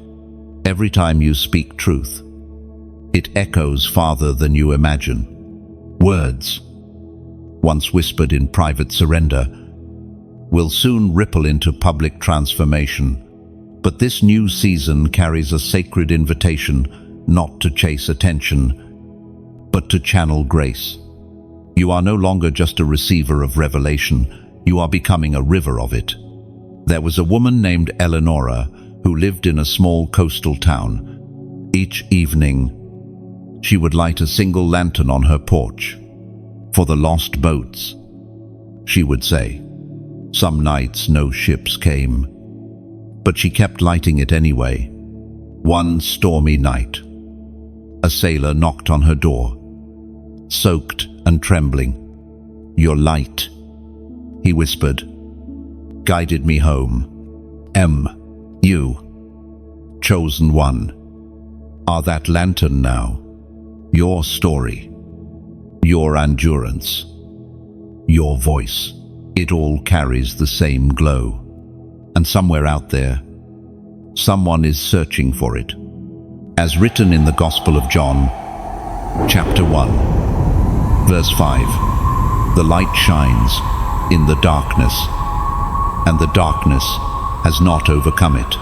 Every time you speak truth, it echoes farther than you imagine. Words, once whispered in private surrender, will soon ripple into public transformation. But this new season carries a sacred invitation not to chase attention, but to channel grace. You are no longer just a receiver of revelation, you are becoming a river of it. There was a woman named Eleonora who lived in a small coastal town. Each evening, she would light a single lantern on her porch. For the lost boats, she would say. Some nights no ships came, but she kept lighting it anyway. One stormy night, a sailor knocked on her door, soaked and trembling. "Your light," he whispered, "guided me home. You, chosen one, are that lantern now. Your story, your endurance, your voice, it all carries the same glow. And somewhere out there, someone is searching for it." As written in the Gospel of John, chapter 1, verse 5, "The light shines in the darkness, and the darkness has not overcome it."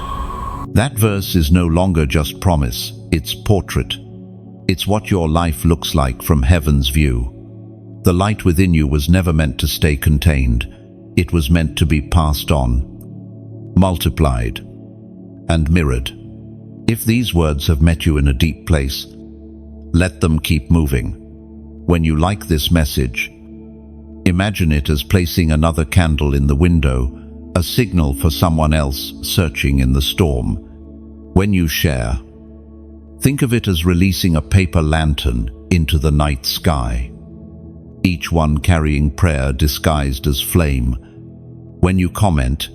That verse is no longer just promise, it's portrait. It's what your life looks like from heaven's view. The light within you was never meant to stay contained. It was meant to be passed on, multiplied, and mirrored. If these words have met you in a deep place, let them keep moving. When you like this message, imagine it as placing another candle in the window, a signal for someone else searching in the storm. When you share, think of it as releasing a paper lantern into the night sky, each one carrying prayer disguised as flame. When you comment,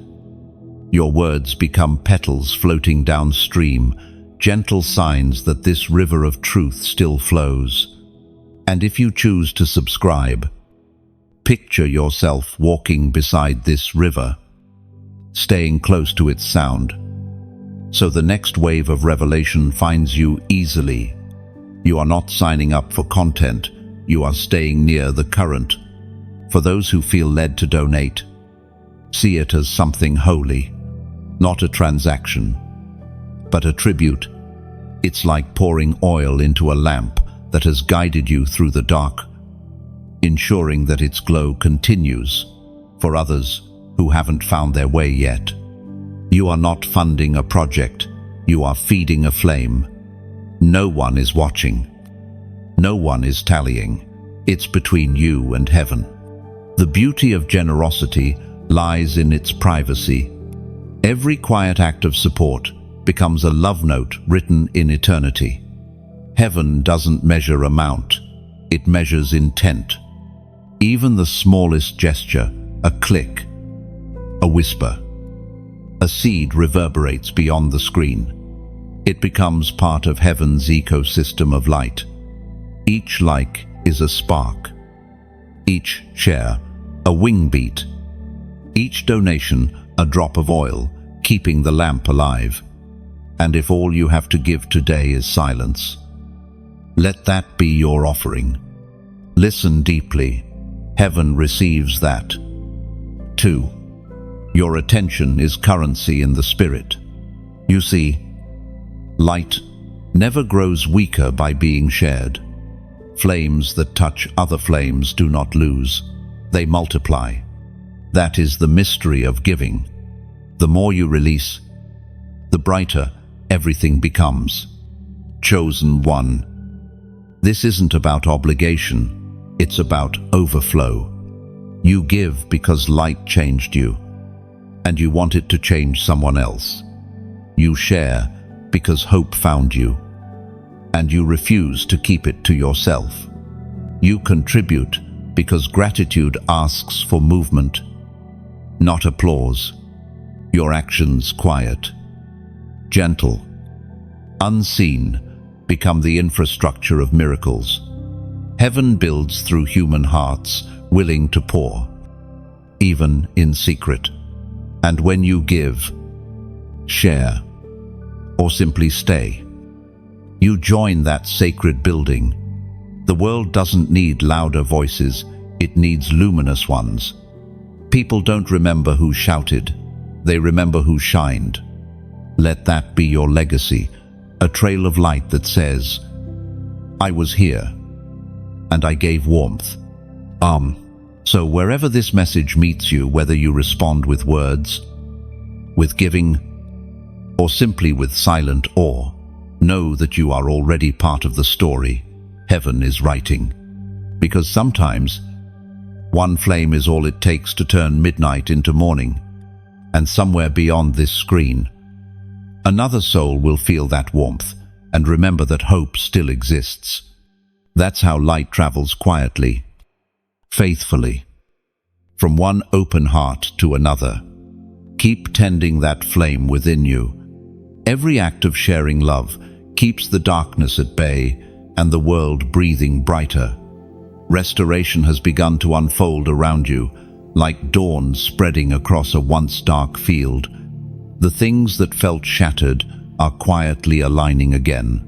your words become petals floating downstream, gentle signs that this river of truth still flows. And if you choose to subscribe, picture yourself walking beside this river, staying close to its sound, so the next wave of revelation finds you easily. You are not signing up for content, you are staying near the current. For those who feel led to donate, see it as something holy, not a transaction, but a tribute. It's like pouring oil into a lamp that has guided you through the dark, ensuring that its glow continues for others who haven't found their way yet. You are not funding a project, you are feeding a flame. No one is watching. No one is tallying. It's between you and heaven. The beauty of generosity lies in its privacy. Every quiet act of support becomes a love note written in eternity. Heaven doesn't measure amount, it measures intent. Even the smallest gesture, a click, a whisper, a seed reverberates beyond the screen. It becomes part of heaven's ecosystem of light. Each like is a spark, each share a wing beat, each donation a drop of oil, keeping the lamp alive. And if all you have to give today is silence, let that be your offering. Listen deeply. Heaven receives that. 2. Your attention is currency in the spirit. You see, light never grows weaker by being shared. Flames that touch other flames do not lose. They multiply. That is the mystery of giving. The more you release, the brighter everything becomes. Chosen one. This isn't about obligation, it's about overflow. You give because light changed you, and you want it to change someone else. You share because hope found you, and you refuse to keep it to yourself. You contribute because gratitude asks for movement, not applause. Your actions quiet, gentle, unseen, become the infrastructure of miracles. Heaven builds through human hearts willing to pour, even in secret. And when you give, share, or simply stay, you join that sacred building. The world doesn't need louder voices, it needs luminous ones. People don't remember who shouted, they remember who shined. Let that be your legacy, a trail of light that says, I was here, and I gave warmth. So wherever this message meets you, whether you respond with words, with giving, or simply with silent awe, know that you are already part of the story heaven is writing. Because sometimes, one flame is all it takes to turn midnight into morning, and somewhere beyond this screen, another soul will feel that warmth and remember that hope still exists. That's how light travels quietly, faithfully, from one open heart to another. Keep tending that flame within you. Every act of sharing love keeps the darkness at bay and the world breathing brighter. Restoration has begun to unfold around you, like dawn spreading across a once dark field. The things that felt shattered are quietly aligning again,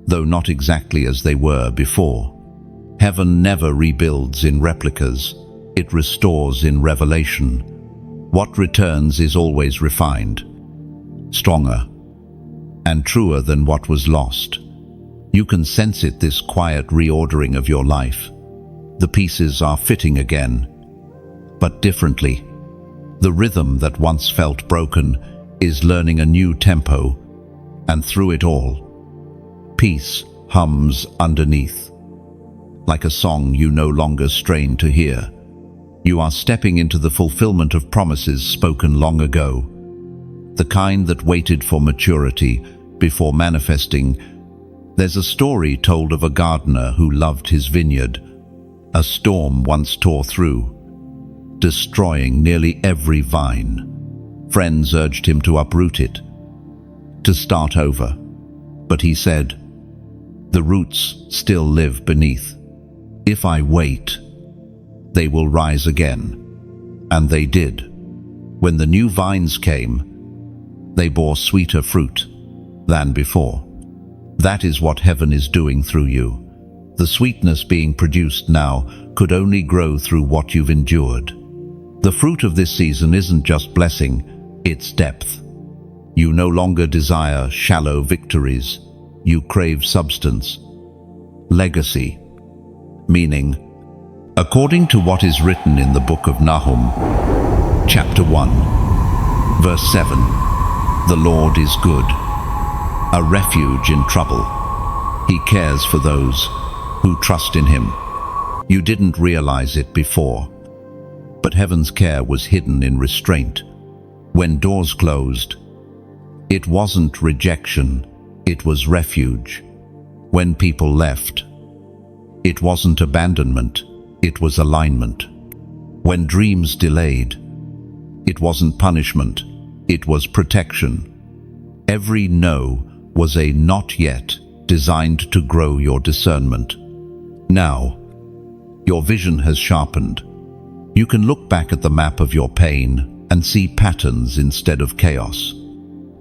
though not exactly as they were before. Heaven never rebuilds in replicas, it restores in revelation. What returns is always refined, stronger, and truer than what was lost. You can sense it, this quiet reordering of your life. The pieces are fitting again, but differently. The rhythm that once felt broken is learning a new tempo, and through it all, peace hums underneath. Like a song you no longer strain to hear. You are stepping into the fulfillment of promises spoken long ago, the kind that waited for maturity before manifesting. There's a story told of a gardener who loved his vineyard. A storm once tore through, destroying nearly every vine. Friends urged him to uproot it, to start over. But he said, "The roots still live beneath. If I wait, they will rise again." And they did. When the new vines came, they bore sweeter fruit than before. That is what heaven is doing through you. The sweetness being produced now could only grow through what you've endured. The fruit of this season isn't just blessing, it's depth. You no longer desire shallow victories. You crave substance, legacy, meaning. According to what is written in the book of Nahum, chapter 1, verse 7, the Lord is good, a refuge in trouble. He cares for those who trust in him. You didn't realize it before, but heaven's care was hidden in restraint. When doors closed, it wasn't rejection, it was refuge. When people left, it wasn't abandonment, it was alignment. When dreams delayed, it wasn't punishment, it was protection. Every no was a not yet designed to grow your discernment. Now, your vision has sharpened. You can look back at the map of your pain and see patterns instead of chaos.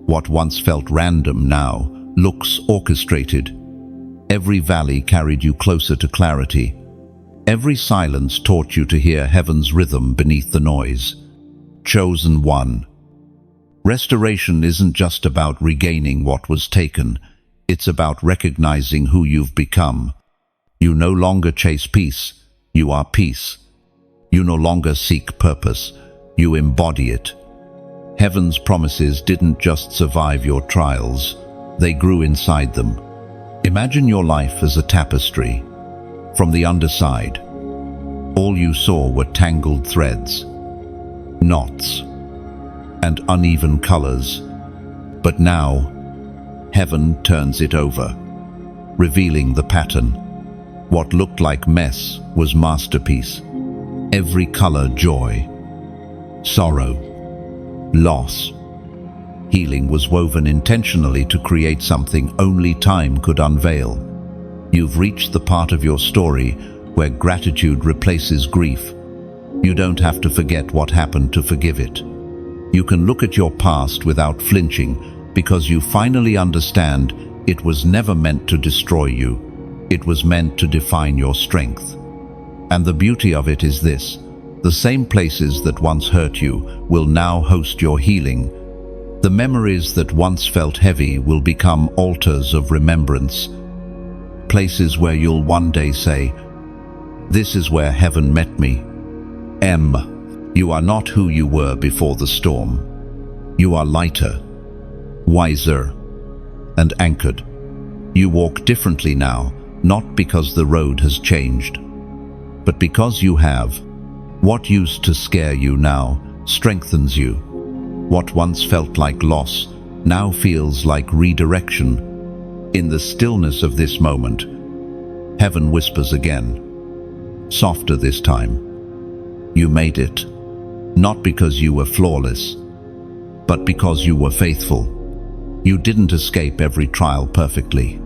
What once felt random now looks orchestrated. Every valley carried you closer to clarity. Every silence taught you to hear heaven's rhythm beneath the noise. Chosen one. Restoration isn't just about regaining what was taken. It's about recognizing who you've become. You no longer chase peace, you are peace. You no longer seek purpose, you embody it. Heaven's promises didn't just survive your trials, they grew inside them. Imagine your life as a tapestry. From the underside, all you saw were tangled threads, knots, and uneven colors. But now, heaven turns it over, revealing the pattern. What looked like mess was masterpiece. Every color joy, sorrow, loss. Healing was woven intentionally to create something only time could unveil. You've reached the part of your story where gratitude replaces grief. You don't have to forget what happened to forgive it. You can look at your past without flinching because you finally understand it was never meant to destroy you. It was meant to define your strength. And the beauty of it is this: the same places that once hurt you will now host your healing. The memories that once felt heavy will become altars of remembrance. Places where you'll one day say, "This is where heaven met me." You are not who you were before the storm. You are lighter, wiser, and anchored. You walk differently now, not because the road has changed, but because you have. What used to scare you now strengthens you. What once felt like loss now feels like redirection. In the stillness of this moment, heaven whispers again, softer this time. You made it, not because you were flawless, but because you were faithful. You didn't escape every trial perfectly,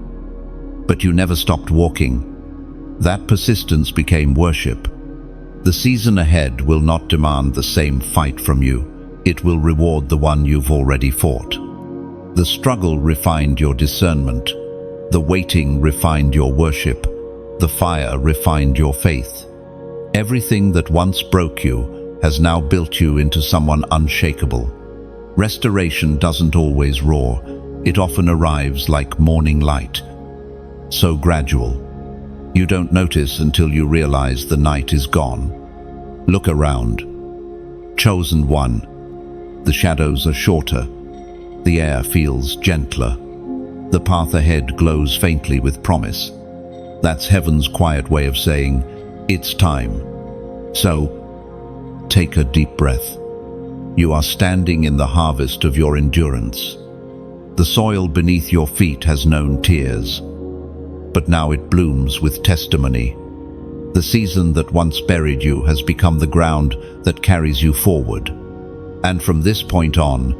but you never stopped walking. That persistence became worship. The season ahead will not demand the same fight from you. It will reward the one you've already fought. The struggle refined your discernment. The waiting refined your worship. The fire refined your faith. Everything that once broke you has now built you into someone unshakable. Restoration doesn't always roar. It often arrives like morning light. So gradual. You don't notice until you realize the night is gone. Look around. Chosen one. The shadows are shorter. The air feels gentler. The path ahead glows faintly with promise. That's heaven's quiet way of saying, it's time. So, take a deep breath. You are standing in the harvest of your endurance. The soil beneath your feet has known tears, but now it blooms with testimony. The season that once buried you has become the ground that carries you forward. And from this point on,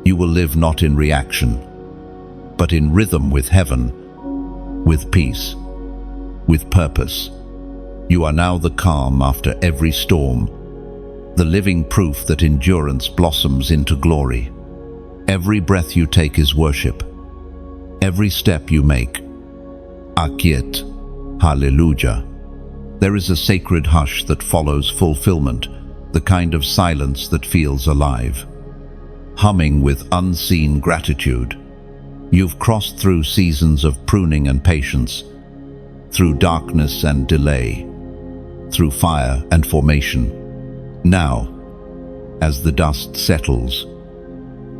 you will live not in reaction, but in rhythm with heaven, with peace, with purpose. You are now the calm after every storm, the living proof that endurance blossoms into glory. Every breath you take is worship. Every step you make, Akiet, Hallelujah. There is a sacred hush that follows fulfillment, the kind of silence that feels alive. Humming with unseen gratitude, you've crossed through seasons of pruning and patience, through darkness and delay, through fire and formation. Now, as the dust settles,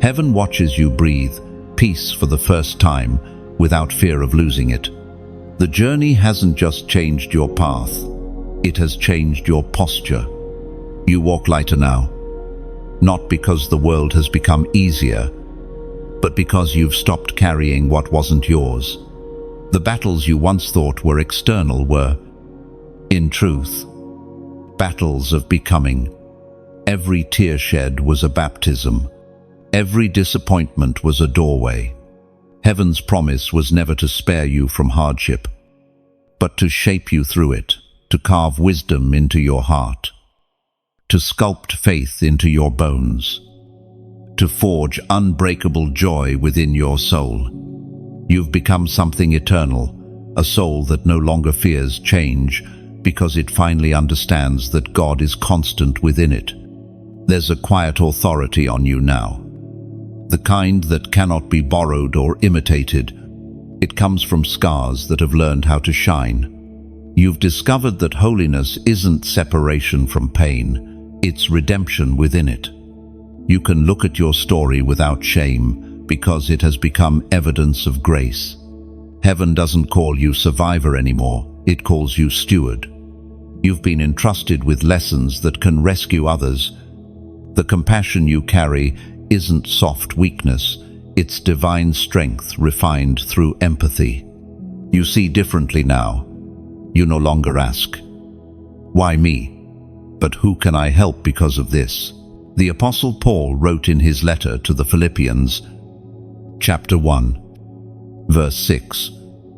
heaven watches you breathe peace for the first time without fear of losing it. The journey hasn't just changed your path, it has changed your posture. You walk lighter now, not because the world has become easier, but because you've stopped carrying what wasn't yours. The battles you once thought were external were, in truth, battles of becoming. Every tear shed was a baptism. Every disappointment was a doorway. Heaven's promise was never to spare you from hardship, but to shape you through it, to carve wisdom into your heart, to sculpt faith into your bones, to forge unbreakable joy within your soul. You've become something eternal, a soul that no longer fears change because it finally understands that God is constant within it. There's a quiet authority on you now, the kind that cannot be borrowed or imitated. It comes from scars that have learned how to shine. You've discovered that holiness isn't separation from pain, it's redemption within it. You can look at your story without shame because it has become evidence of grace. Heaven doesn't call you survivor anymore, it calls you steward. You've been entrusted with lessons that can rescue others. The compassion you carry isn't soft weakness, it's divine strength refined through empathy. You see differently now. You no longer ask, "Why me?" but "Who can I help because of this?" The Apostle Paul wrote in his letter to the Philippians, chapter 1, verse 6,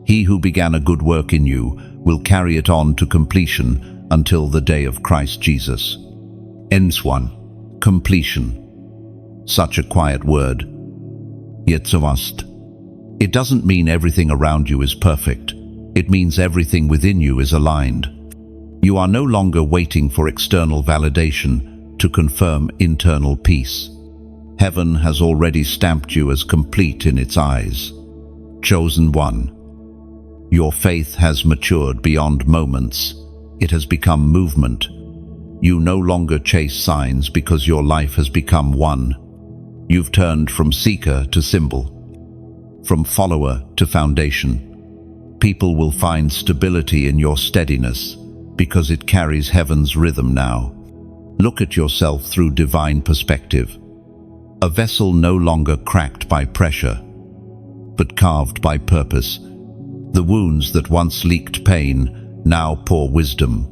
"He who began a good work in you will carry it on to completion until the day of Christ Jesus." Ends 1. Completion. Such a quiet word, yet so vast. It doesn't mean everything around you is perfect. It means everything within you is aligned. You are no longer waiting for external validation to confirm internal peace. Heaven has already stamped you as complete in its eyes. Chosen one. Your faith has matured beyond moments. It has become movement. You no longer chase signs because your life has become one. You've turned from seeker to symbol, from follower to foundation. People will find stability in your steadiness because it carries heaven's rhythm now. Look at yourself through divine perspective. A vessel no longer cracked by pressure, but carved by purpose. The wounds that once leaked pain now pour wisdom.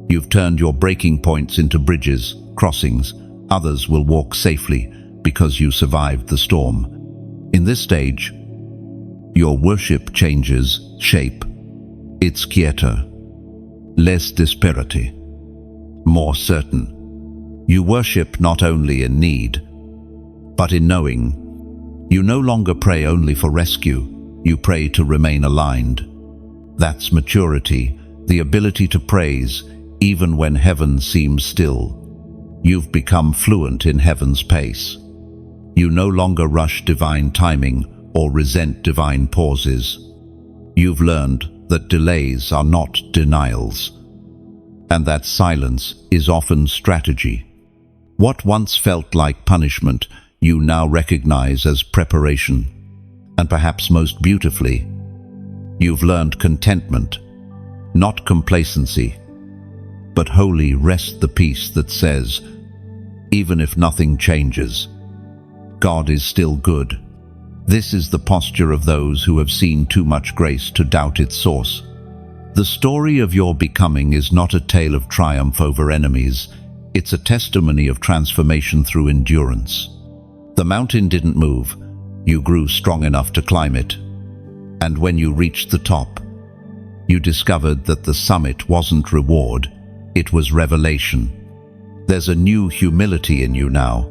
You've turned your breaking points into bridges, crossings. Others will walk safely because you survived the storm. In this stage, your worship changes shape. It's quieter, less disparity, more certain. You worship not only in need, but in knowing. You no longer pray only for rescue, you pray to remain aligned. That's maturity, the ability to praise even when heaven seems still. You've become fluent in heaven's pace. You no longer rush divine timing or resent divine pauses. You've learned that delays are not denials, and that silence is often strategy. What once felt like punishment, you now recognize as preparation. And perhaps most beautifully, you've learned contentment, not complacency, but wholly rest, the peace that says, even if nothing changes, God is still good. This is the posture of those who have seen too much grace to doubt its source. The story of your becoming is not a tale of triumph over enemies. It's a testimony of transformation through endurance. The mountain didn't move. You grew strong enough to climb it. And when you reached the top, you discovered that the summit wasn't reward, it was revelation. There's a new humility in you now,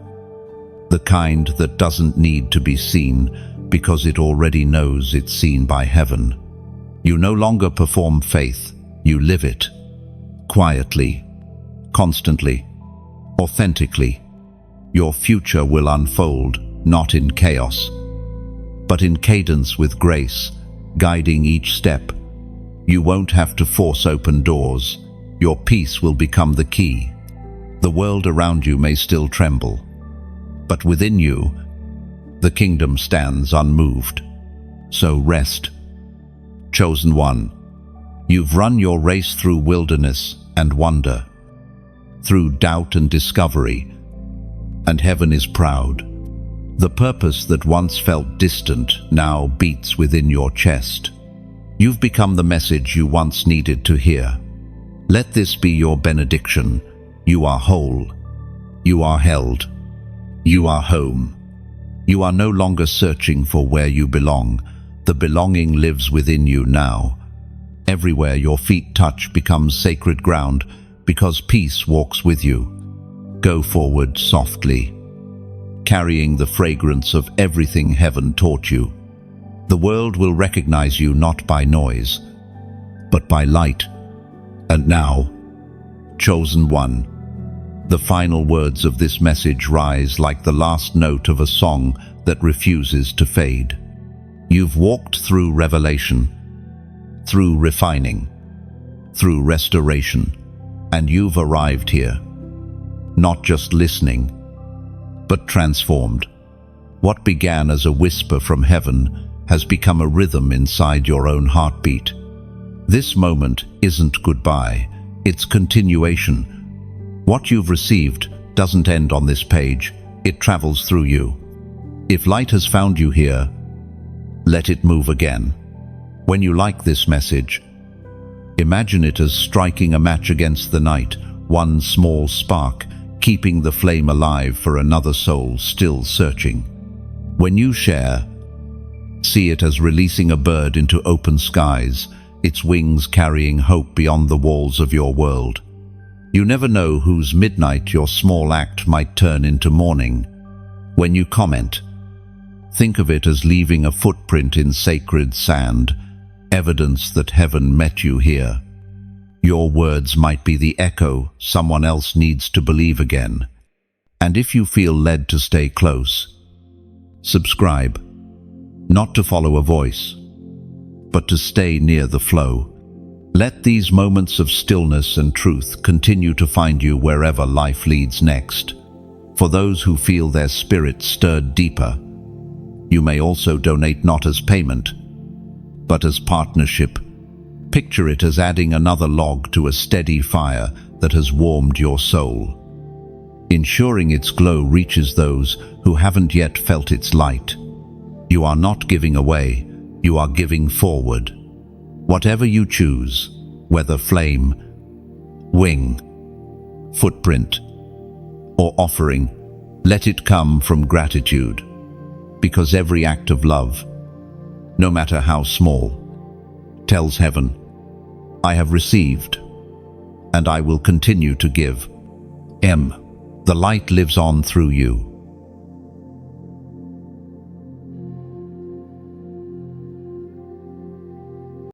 the kind that doesn't need to be seen because it already knows it's seen by heaven. You no longer perform faith, you live it. Quietly, constantly, authentically. Your future will unfold, not in chaos, but in cadence with grace, guiding each step. You won't have to force open doors. Your peace will become the key. The world around you may still tremble, but within you, the kingdom stands unmoved. So rest. Chosen one, you've run your race through wilderness and wonder, through doubt and discovery, and heaven is proud. The purpose that once felt distant now beats within your chest. You've become the message you once needed to hear. Let this be your benediction. You are whole. You are held. You are home. You are no longer searching for where you belong. The belonging lives within you now. Everywhere your feet touch becomes sacred ground because peace walks with you. Go forward softly, carrying the fragrance of everything heaven taught you. The world will recognize you not by noise, but by light. And now, chosen one, the final words of this message rise like the last note of a song that refuses to fade. You've walked through revelation, through refining, through restoration, and you've arrived here, not just listening, but transformed. What began as a whisper from heaven has become a rhythm inside your own heartbeat. This moment isn't goodbye, it's continuation. What you've received doesn't end on this page, it travels through you. If light has found you here, let it move again. When you like this message, imagine it as striking a match against the night, one small spark, keeping the flame alive for another soul still searching. When you share, see it as releasing a bird into open skies, its wings carrying hope beyond the walls of your world. You never know whose midnight your small act might turn into morning. When you comment, think of it as leaving a footprint in sacred sand, evidence that heaven met you here. Your words might be the echo someone else needs to believe again. And if you feel led to stay close, subscribe, not to follow a voice, but to stay near the flow. Let these moments of stillness and truth continue to find you wherever life leads next. For those who feel their spirit stirred deeper, you may also donate not as payment, but as partnership. Picture it as adding another log to a steady fire that has warmed your soul, ensuring its glow reaches those who haven't yet felt its light. You are not giving away, you are giving forward. Whatever you choose, whether flame, wing, footprint, or offering, let it come from gratitude, because every act of love, no matter how small, tells heaven, I have received, and I will continue to give. The light lives on through you.